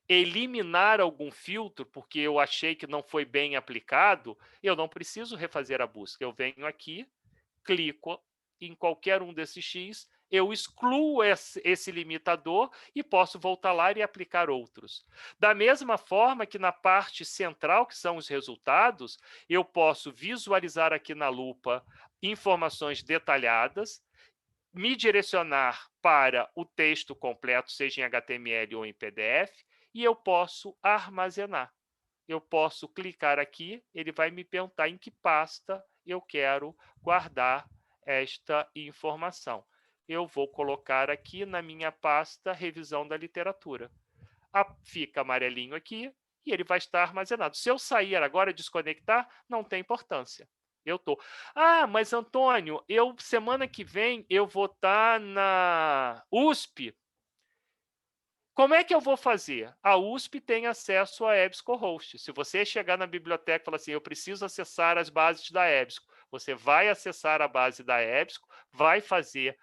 S1: eliminar algum filtro, porque eu achei que não foi bem aplicado, eu não preciso refazer a busca. Eu venho aqui, clico em qualquer um desses X, eu excluo esse limitador e posso voltar lá e aplicar outros. Da mesma forma que na parte central, que são os resultados, eu posso visualizar aqui na lupa informações detalhadas, me direcionar para o texto completo, seja em HTML ou em PDF, e eu posso armazenar. Eu posso clicar aqui, ele vai me perguntar em que pasta eu quero guardar esta informação. Eu vou colocar aqui na minha pasta revisão da literatura. Fica amarelinho aqui e ele vai estar armazenado. Se eu sair agora, desconectar, não tem importância. Eu tô. Mas Antônio, semana que vem eu vou estar na USP. Como é que eu vou fazer? A USP tem acesso a EBSCOhost. Se você chegar na biblioteca e falar assim, eu preciso acessar as bases da EBSCO, você vai acessar a base da EBSCO, vai fazer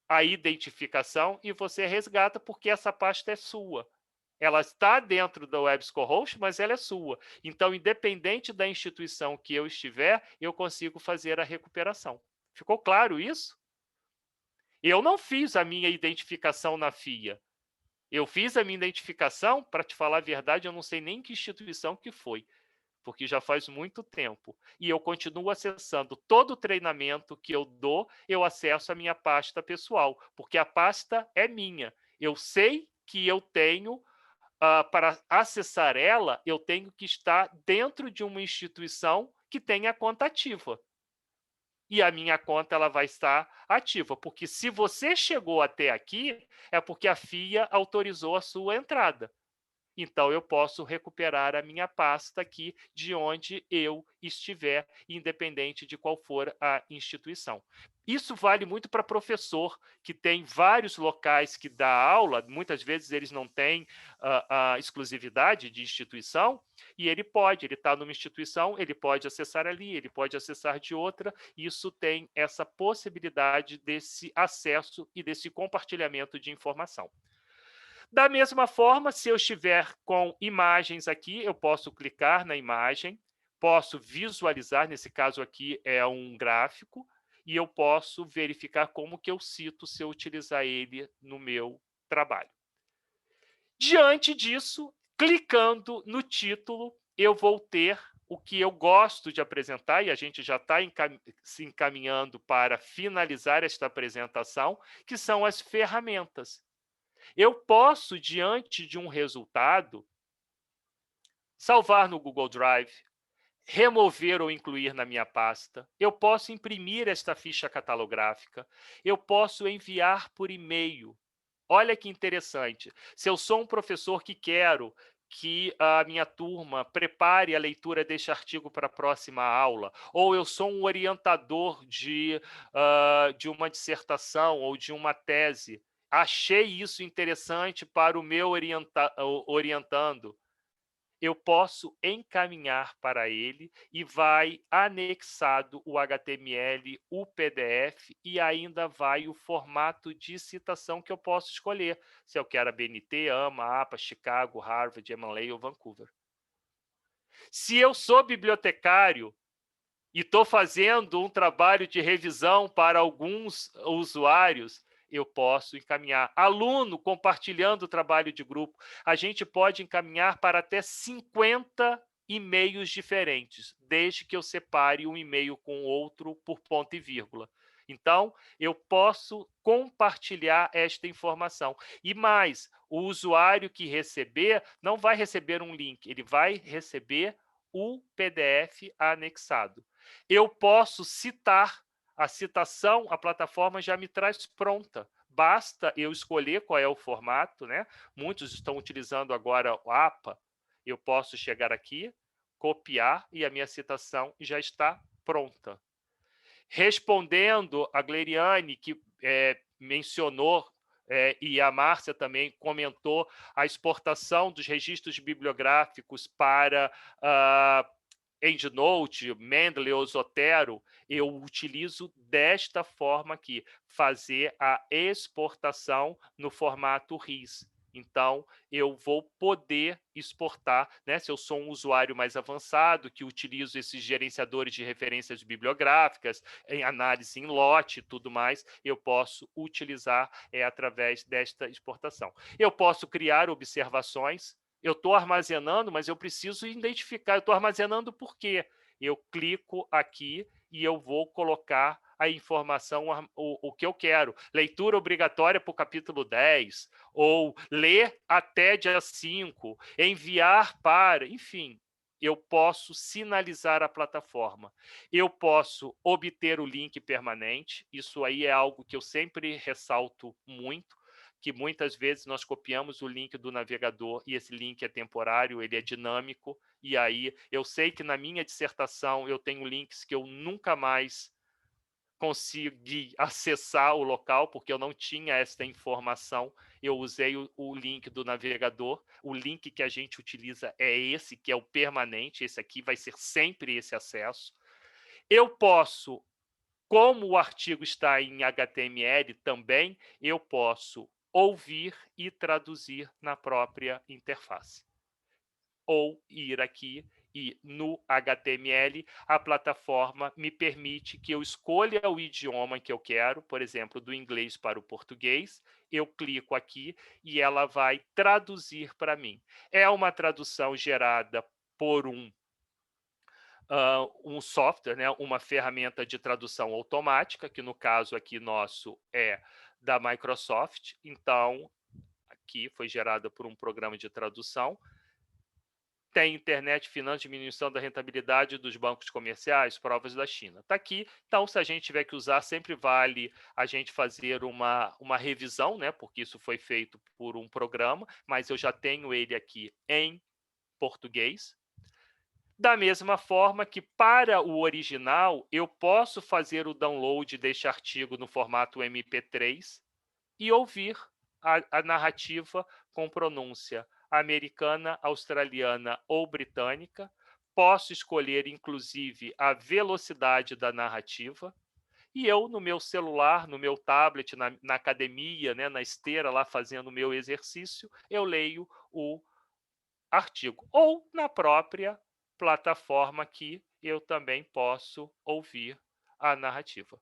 S1: a identificação e você resgata porque essa pasta é sua. Ela está dentro do EBSCOhost, mas ela é sua. Então, independente da instituição que eu estiver, eu consigo fazer a recuperação. Ficou claro isso? Eu não fiz a minha identificação na FIA. Eu fiz a minha identificação, para te falar a verdade, eu não sei nem que instituição que foi, porque já faz muito tempo. E eu continuo acessando todo o treinamento que eu dou, eu acesso a minha pasta pessoal, porque a pasta é minha. Eu sei que eu tenho para acessar ela, eu tenho que estar dentro de uma instituição que tenha conta ativa. E a minha conta ela vai estar ativa, porque se você chegou até aqui, é porque a FIA autorizou a sua entrada. Então, eu posso recuperar a minha pasta aqui de onde eu estiver, independente de qual for a instituição. Isso vale muito para professor, que tem vários locais que dá aula, muitas vezes eles não têm a exclusividade de instituição, e ele está numa instituição, ele pode acessar ali, ele pode acessar de outra, isso tem essa possibilidade desse acesso e desse compartilhamento de informação. Da mesma forma, se eu estiver com imagens aqui, eu posso clicar na imagem, posso visualizar, nesse caso aqui é um gráfico, e eu posso verificar como que eu cito se eu utilizar ele no meu trabalho. Diante disso, clicando no título, eu vou ter o que eu gosto de apresentar, e a gente já está se encaminhando para finalizar esta apresentação, que são as ferramentas. Eu posso, diante de um resultado, salvar no Google Drive, remover ou incluir na minha pasta, eu posso imprimir esta ficha catalográfica, eu posso enviar por e-mail. Olha que interessante. Se eu sou um professor que quero que a minha turma prepare a leitura deste artigo para a próxima aula, ou eu sou um orientador de uma dissertação ou de uma tese, achei isso interessante para o meu orientando, eu posso encaminhar para ele e vai anexado o HTML, o PDF e ainda vai o formato de citação que eu posso escolher, se eu quero a BNT, AMA, APA, Chicago, Harvard, MLA ou Vancouver. Se eu sou bibliotecário e estou fazendo um trabalho de revisão para alguns usuários, eu posso encaminhar. Aluno compartilhando o trabalho de grupo, a gente pode encaminhar para até 50 e-mails diferentes, desde que eu separe um e-mail com o outro por ponto e vírgula. Então, eu posso compartilhar esta informação. E mais, o usuário que receber não vai receber um link, ele vai receber o PDF anexado. Eu posso citar. A citação, a plataforma já me traz pronta. Basta eu escolher qual é o formato, né? Muitos estão utilizando agora o APA. Eu posso chegar aqui, copiar e a minha citação já está pronta. Respondendo a Gleriane, que mencionou, e a Márcia também comentou, a exportação dos registros bibliográficos para EndNote, Mendeley ou Zotero, eu utilizo desta forma aqui, fazer a exportação no formato RIS. Então, eu vou poder exportar, né? Se eu sou um usuário mais avançado, que utilizo esses gerenciadores de referências bibliográficas, em análise em lote e tudo mais, eu posso utilizar através desta exportação. Eu posso criar observações. Eu estou armazenando, mas eu preciso identificar. Eu estou armazenando por quê? Eu clico aqui e eu vou colocar a informação, o que eu quero. Leitura obrigatória para o capítulo 10, ou ler até dia 5, enviar para... Enfim, eu posso sinalizar a plataforma. Eu posso obter o link permanente. Isso aí é algo que eu sempre ressalto muito, que muitas vezes nós copiamos o link do navegador e esse link é temporário, ele é dinâmico, e aí eu sei que na minha dissertação eu tenho links que eu nunca mais consegui acessar o local, porque eu não tinha esta informação, eu usei o link do navegador, o link que a gente utiliza é esse, que é o permanente, esse aqui vai ser sempre esse acesso. Eu posso, como o artigo está em HTML também, eu posso ouvir e traduzir na própria interface. Ou ir aqui e no HTML, a plataforma me permite que eu escolha o idioma que eu quero, por exemplo, do inglês para o português, eu clico aqui e ela vai traduzir para mim. É uma tradução gerada por um software, né, uma ferramenta de tradução automática, que no caso aqui nosso é da Microsoft. Então, que foi gerada por um programa de tradução. Tem internet, finanças, diminuição da rentabilidade dos bancos comerciais, provas da China. Está aqui. Então, se a gente tiver que usar, sempre vale a gente fazer uma revisão, né? Porque isso foi feito por um programa, mas eu já tenho ele aqui em português. Da mesma forma que, para o original, eu posso fazer o download deste artigo no formato MP3 e ouvir a narrativa com pronúncia americana, australiana ou britânica. Posso escolher, inclusive, a velocidade da narrativa. E eu, no meu celular, no meu tablet, na academia, né, na esteira, lá fazendo o meu exercício, eu leio o artigo. Ou na própria plataforma que eu também posso ouvir a narrativa.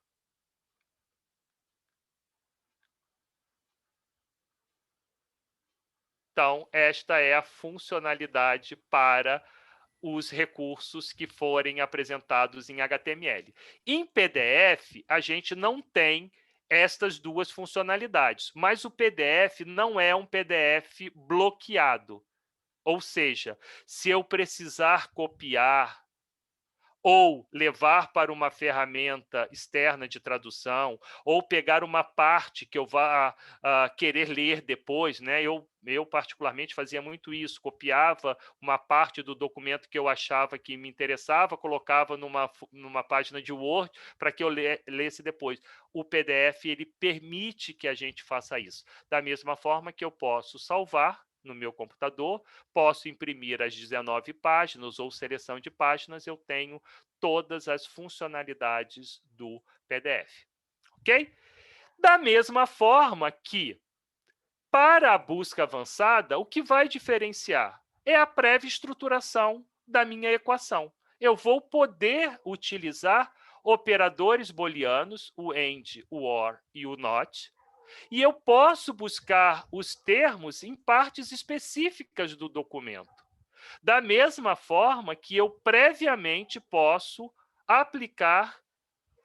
S1: Então, esta é a funcionalidade para os recursos que forem apresentados em HTML. Em PDF, a gente não tem estas duas funcionalidades, mas o PDF não é um PDF bloqueado. Ou seja, se eu precisar copiar ou levar para uma ferramenta externa de tradução, ou pegar uma parte que eu vá querer ler depois, né? Eu particularmente fazia muito isso, copiava uma parte do documento que eu achava que me interessava, colocava numa página de Word para que eu lesse depois. O PDF ele permite que a gente faça isso. Da mesma forma que eu posso salvar no meu computador, posso imprimir as 19 páginas ou seleção de páginas, eu tenho todas as funcionalidades do PDF. Ok? Da mesma forma que, para a busca avançada, o que vai diferenciar é a prévia estruturação da minha equação. Eu vou poder utilizar operadores booleanos, o AND, o OR e o NOT, e eu posso buscar os termos em partes específicas do documento. Da mesma forma que eu previamente posso aplicar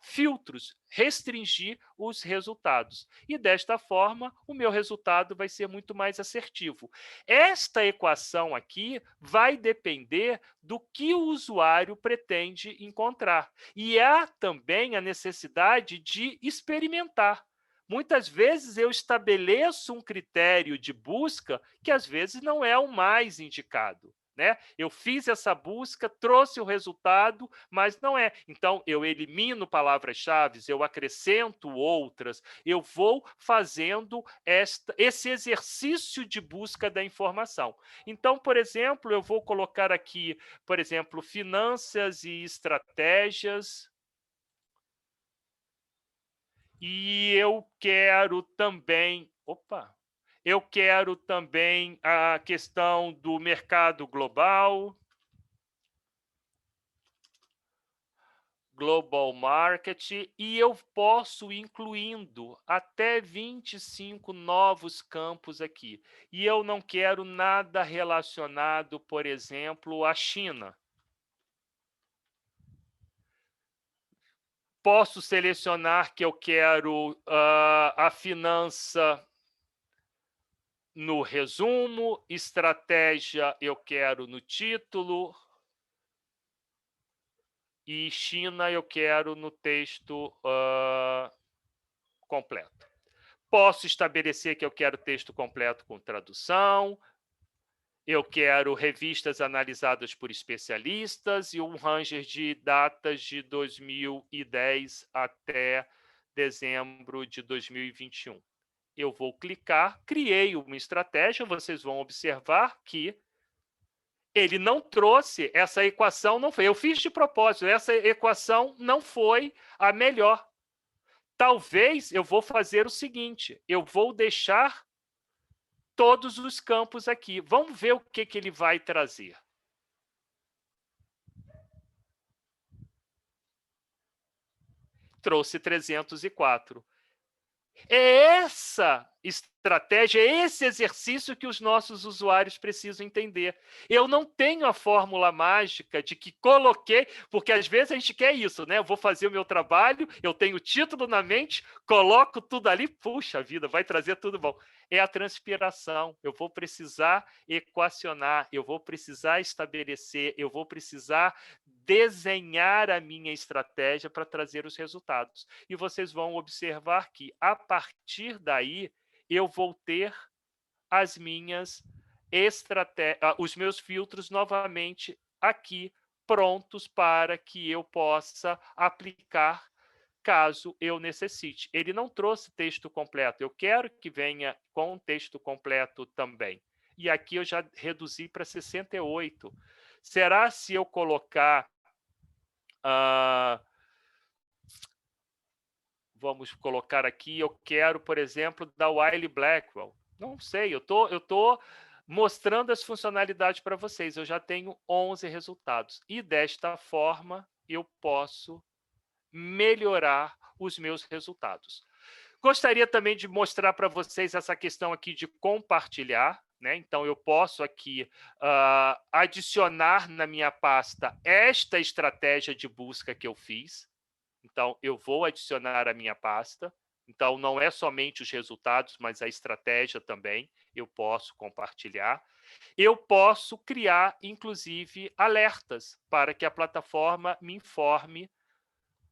S1: filtros, restringir os resultados. E desta forma, o meu resultado vai ser muito mais assertivo. Esta equação aqui vai depender do que o usuário pretende encontrar. E há também a necessidade de experimentar. Muitas vezes eu estabeleço um critério de busca que às vezes não é o mais indicado. Né? Eu fiz essa busca, trouxe o resultado, mas não é. Então, eu elimino palavras-chave, eu acrescento outras, eu vou fazendo esse exercício de busca da informação. Então, por exemplo, eu vou colocar aqui, por exemplo, finanças e estratégias. E eu quero também... Eu quero também a questão do mercado global. Global Market. E eu posso incluindo até 25 novos campos aqui. E eu não quero nada relacionado, por exemplo, à China. Posso selecionar que eu quero a finança no resumo, estratégia eu quero no título e China eu quero no texto completo. Posso estabelecer que eu quero texto completo com tradução, eu quero revistas analisadas por especialistas e um ranger de datas de 2010 até dezembro de 2021. Eu vou clicar, criei uma estratégia, vocês vão observar que ele não trouxe, essa equação não foi, eu fiz de propósito, essa equação não foi a melhor. Talvez eu vou fazer o seguinte, eu vou deixar todos os campos aqui. Vamos ver o que ele vai trazer. Trouxe 304. É essa estratégia, é esse exercício que os nossos usuários precisam entender. Eu não tenho a fórmula mágica de que coloquei, porque às vezes a gente quer isso, né? Eu vou fazer o meu trabalho, eu tenho o título na mente, coloco tudo ali, puxa vida, vai trazer tudo bom. É a transpiração, eu vou precisar equacionar, eu vou precisar estabelecer, eu vou precisar desenhar a minha estratégia para trazer os resultados. E vocês vão observar que, a partir daí, eu vou ter as minhas os meus filtros novamente aqui prontos para que eu possa aplicar caso eu necessite. Ele não trouxe texto completo, eu quero que venha com texto completo também. E aqui eu já reduzi para 68. Será se eu colocar... vamos colocar aqui, eu quero, por exemplo, da Wiley Blackwell. Não sei, eu tô mostrando as funcionalidades para vocês. Eu já tenho 11 resultados. E desta forma, eu posso melhorar os meus resultados. Gostaria também de mostrar para vocês essa questão aqui de compartilhar, né? Então, eu posso aqui adicionar na minha pasta esta estratégia de busca que eu fiz. Então, eu vou adicionar a minha pasta. Então, não é somente os resultados, mas a estratégia também. Eu posso compartilhar. Eu posso criar, inclusive, alertas para que a plataforma me informe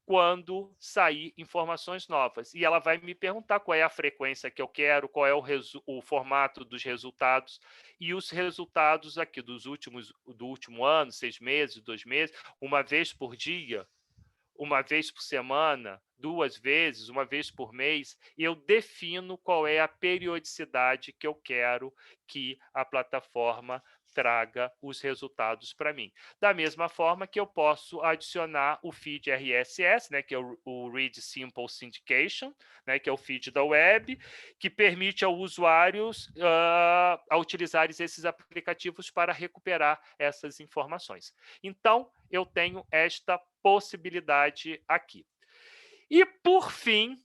S1: quando sair informações novas. E ela vai me perguntar qual é a frequência que eu quero, qual é o formato dos resultados. E os resultados aqui do último ano, 6 meses, 2 meses, uma vez por dia, uma vez por semana, 2 vezes, uma vez por mês, eu defino qual é a periodicidade que eu quero que a plataforma traga os resultados para mim. Da mesma forma que eu posso adicionar o feed RSS, né, que é o Read Simple Syndication, né, que é o feed da web, que permite aos usuários a utilizar esses aplicativos para recuperar essas informações. Então, eu tenho esta possibilidade aqui. E por fim,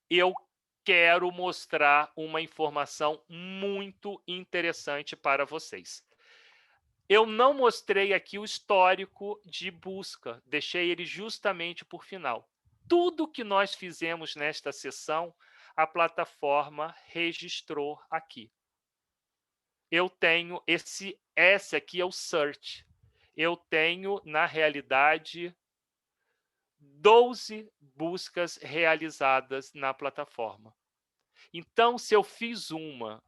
S1: eu quero mostrar uma informação muito interessante para vocês. Eu não mostrei aqui o histórico de busca, deixei ele justamente por final. Tudo que nós fizemos nesta sessão, a plataforma registrou aqui. Eu tenho esse aqui é o search. Eu tenho, na realidade, 12 buscas realizadas na plataforma. Então, se eu fiz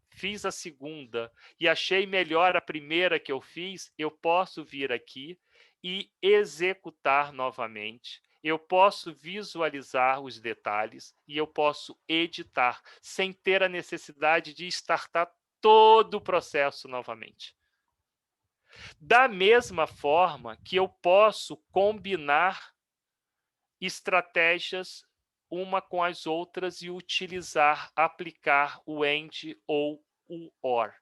S1: fiz a segunda e achei melhor a primeira que eu fiz, eu posso vir aqui e executar novamente. Eu posso visualizar os detalhes e eu posso editar, sem ter a necessidade de startar todo o processo novamente. Da mesma forma que eu posso combinar estratégias uma com as outras e aplicar o AND ou o OR.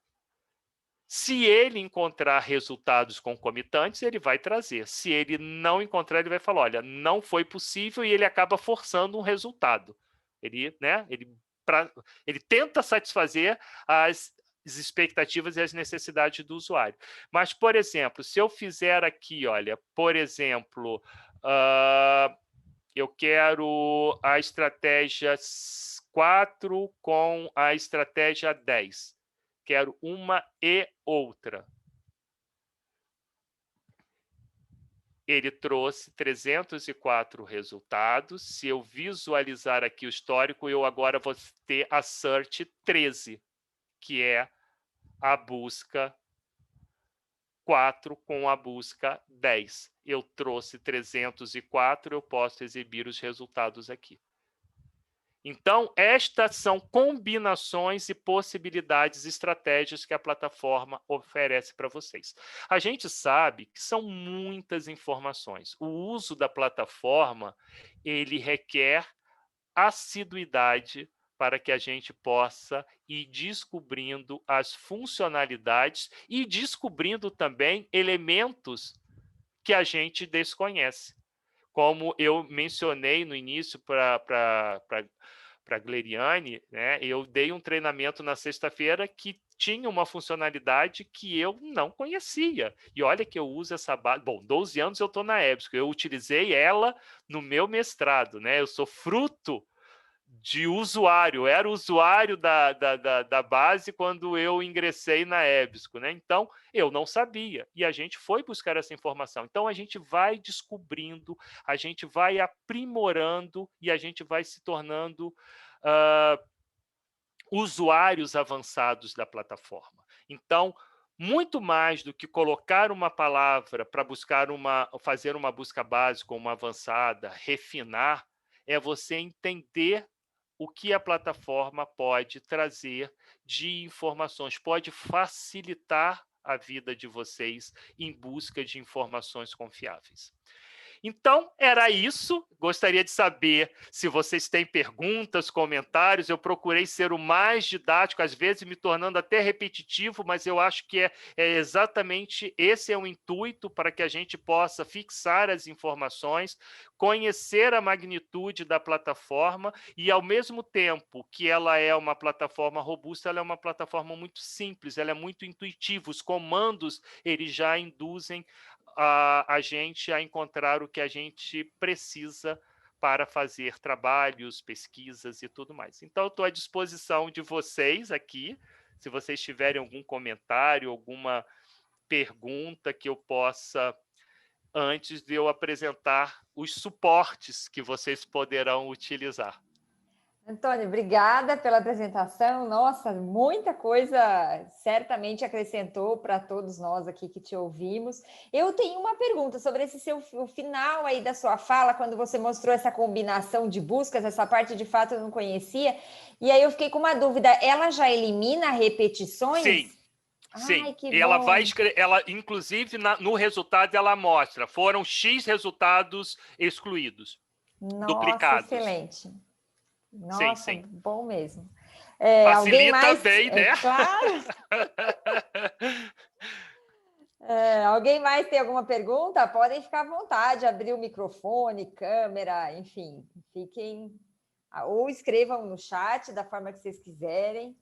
S1: Se ele encontrar resultados concomitantes, ele vai trazer. Se ele não encontrar, ele vai falar, olha, não foi possível, e ele acaba forçando um resultado. Ele tenta satisfazer as expectativas e as necessidades do usuário. Mas, por exemplo, se eu fizer aqui, olha, por exemplo, eu quero a estratégia 4 com a estratégia 10. Quero uma e outra. Ele trouxe 304 resultados. Se eu visualizar aqui o histórico, eu agora vou ter a Search 13, que é a busca 4 com a busca 10. Eu trouxe 304, eu posso exibir os resultados aqui. Então, estas são combinações e possibilidades, estratégias que a plataforma oferece para vocês. A gente sabe que são muitas informações. O uso da plataforma, ele requer assiduidade para que a gente possa ir descobrindo as funcionalidades e descobrindo também elementos que a gente desconhece. como eu mencionei no início para a Gleriane, né, eu dei um treinamento na sexta-feira que tinha uma funcionalidade que eu não conhecia. E olha que eu uso essa base. Bom, 12 anos eu estou na EBSCO, eu utilizei ela no meu mestrado, né? Eu sou fruto de usuário, eu era usuário da base quando eu ingressei na EBSCO, né? Então, eu não sabia, e a gente foi buscar essa informação. Então, a gente vai descobrindo, a gente vai aprimorando e a gente vai se tornando usuários avançados da plataforma. Então, muito mais do que colocar uma palavra para fazer uma busca básica ou uma avançada, refinar, é você entender o que a plataforma pode trazer de informações, pode facilitar a vida de vocês em busca de informações confiáveis. Então, era isso. Gostaria de saber se vocês têm perguntas, comentários. Eu procurei ser o mais didático, às vezes me tornando até repetitivo, mas eu acho que é exatamente esse é o intuito para que a gente possa fixar as informações, conhecer a magnitude da plataforma e, ao mesmo tempo que ela é uma plataforma robusta, ela é uma plataforma muito simples, ela é muito intuitiva. Os comandos, eles já induzem a gente a encontrar o que a gente precisa para fazer trabalhos, pesquisas e tudo mais. Então, eu estou à disposição de vocês aqui, se vocês tiverem algum comentário, alguma pergunta que eu possa, antes de eu apresentar os suportes que vocês poderão utilizar.
S3: Antônio, obrigada pela apresentação. Nossa, muita coisa certamente acrescentou para todos nós aqui que te ouvimos. Eu tenho uma pergunta sobre o final aí da sua fala, quando você mostrou essa combinação de buscas, essa parte de fato eu não conhecia, e aí eu fiquei com uma dúvida, ela já elimina repetições?
S1: Sim. Sim,
S3: ai, que
S1: ela
S3: bom.
S1: vai ela inclusive no resultado ela mostra, foram X resultados excluídos,
S3: Nossa,
S1: duplicados.
S3: Excelente. Nossa,
S1: sim.
S3: Bom mesmo.
S1: Facilita
S3: alguém mais?
S1: Bem, né?
S3: Claro. Alguém mais tem alguma pergunta? Podem ficar à vontade, abrir o microfone, câmera, enfim, fiquem... Ou escrevam no chat, da forma que vocês quiserem.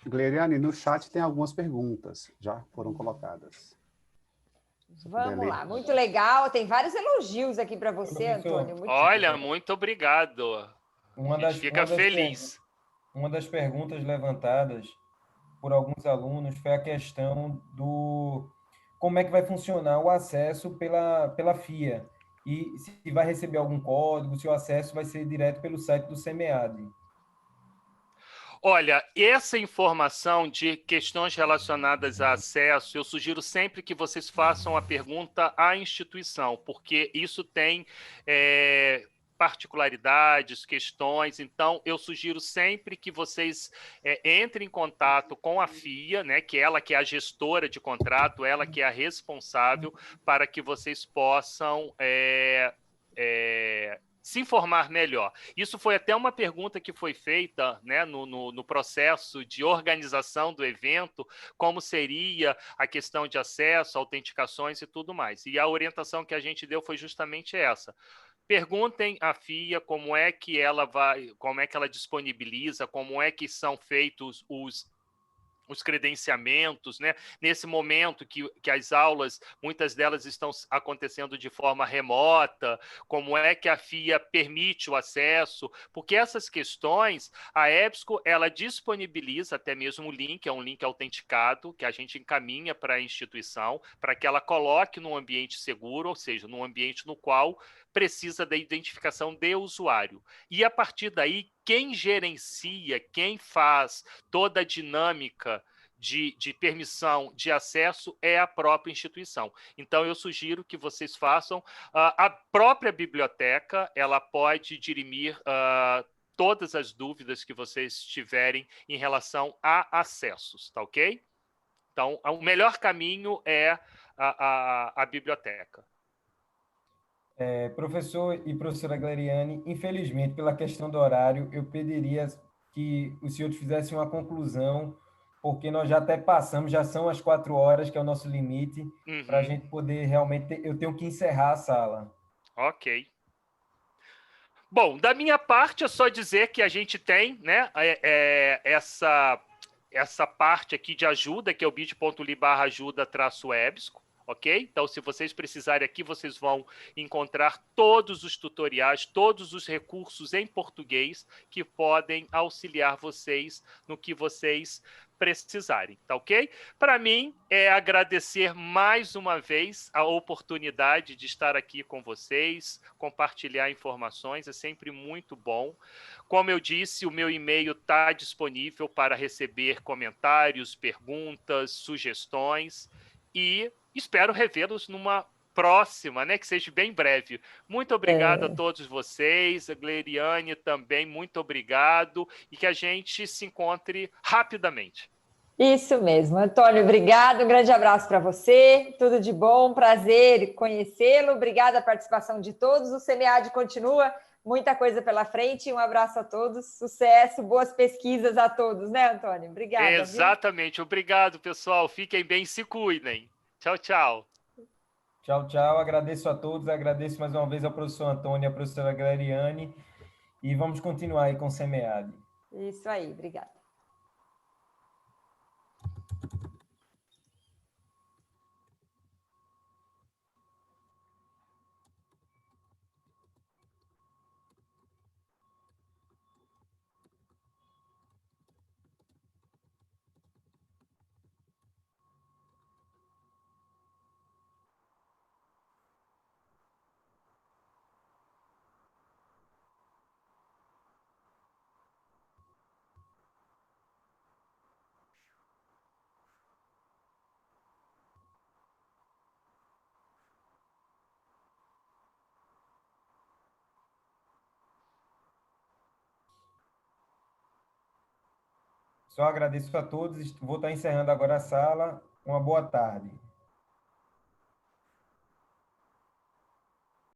S5: Gleriane, no chat tem algumas perguntas, já foram colocadas.
S3: Vamos lá, muito legal. Tem vários elogios aqui para você, Antônio.
S1: Olha, muito obrigado. A gente fica feliz.
S2: Uma das perguntas levantadas por alguns alunos foi a questão do como é que vai funcionar o acesso pela FIA e se vai receber algum código, se o acesso vai ser direto pelo site do SEMEAD.
S1: Olha, essa informação de questões relacionadas a acesso, eu sugiro sempre que vocês façam a pergunta à instituição, porque isso tem particularidades, questões. Então, eu sugiro sempre que vocês entrem em contato com a FIA, né, que ela que é a gestora de contrato, ela que é a responsável, para que vocês possam se informar melhor. Isso foi até uma pergunta que foi feita, né, no processo de organização do evento, como seria a questão de acesso, autenticações e tudo mais. E a orientação que a gente deu foi justamente essa. Perguntem à FIA como é que ela disponibiliza, como é que são feitos os credenciamentos, né? Nesse momento que as aulas, muitas delas estão acontecendo de forma remota, como é que a FIA permite o acesso, porque essas questões, a EBSCO, ela disponibiliza até mesmo o link, é um link autenticado, que a gente encaminha para a instituição, para que ela coloque num ambiente seguro, ou seja, num ambiente no qual precisa da identificação de usuário. E, a partir daí, quem gerencia, quem faz toda a dinâmica de permissão de acesso é a própria instituição. Então, eu sugiro que vocês façam. A própria biblioteca, ela pode dirimir todas as dúvidas que vocês tiverem em relação a acessos, tá ok? Então, o melhor caminho é a biblioteca.
S2: Professor e professora Gleriane, infelizmente, pela questão do horário, eu pediria que o senhor fizesse uma conclusão, porque nós já até passamos, já são as 4 horas, que é o nosso limite, para a gente poder realmente... Eu tenho que encerrar a sala.
S1: Ok. Bom, da minha parte é só dizer que a gente tem, né, essa parte aqui de ajuda, que é o bit.ly/ajuda-ebsco, ok? Então, se vocês precisarem aqui, vocês vão encontrar todos os tutoriais, todos os recursos em português que podem auxiliar vocês no que vocês precisarem, tá ok? Para mim, é agradecer mais uma vez a oportunidade de estar aqui com vocês, compartilhar informações, é sempre muito bom. Como eu disse, o meu e-mail está disponível para receber comentários, perguntas, sugestões e espero revê-los numa próxima, né, que seja bem breve. Muito obrigado a todos vocês, a Gleriane também, muito obrigado, e que a gente se encontre rapidamente.
S3: Isso mesmo. Antônio, obrigado, um grande abraço para você, tudo de bom, prazer conhecê-lo, obrigada a participação de todos, o SEMEAD continua, muita coisa pela frente, um abraço a todos, sucesso, boas pesquisas a todos, né, Antônio? Obrigada.
S1: Exatamente, viu? Obrigado, pessoal, fiquem bem, se cuidem. Tchau, tchau.
S2: Tchau, tchau. Agradeço a todos, agradeço mais uma vez ao professor Antônio e à professora Gleriane. E vamos continuar aí com o SEMEAD.
S3: Isso aí, obrigada.
S2: Só agradeço a todos. Vou estar encerrando agora a sala. Uma boa tarde.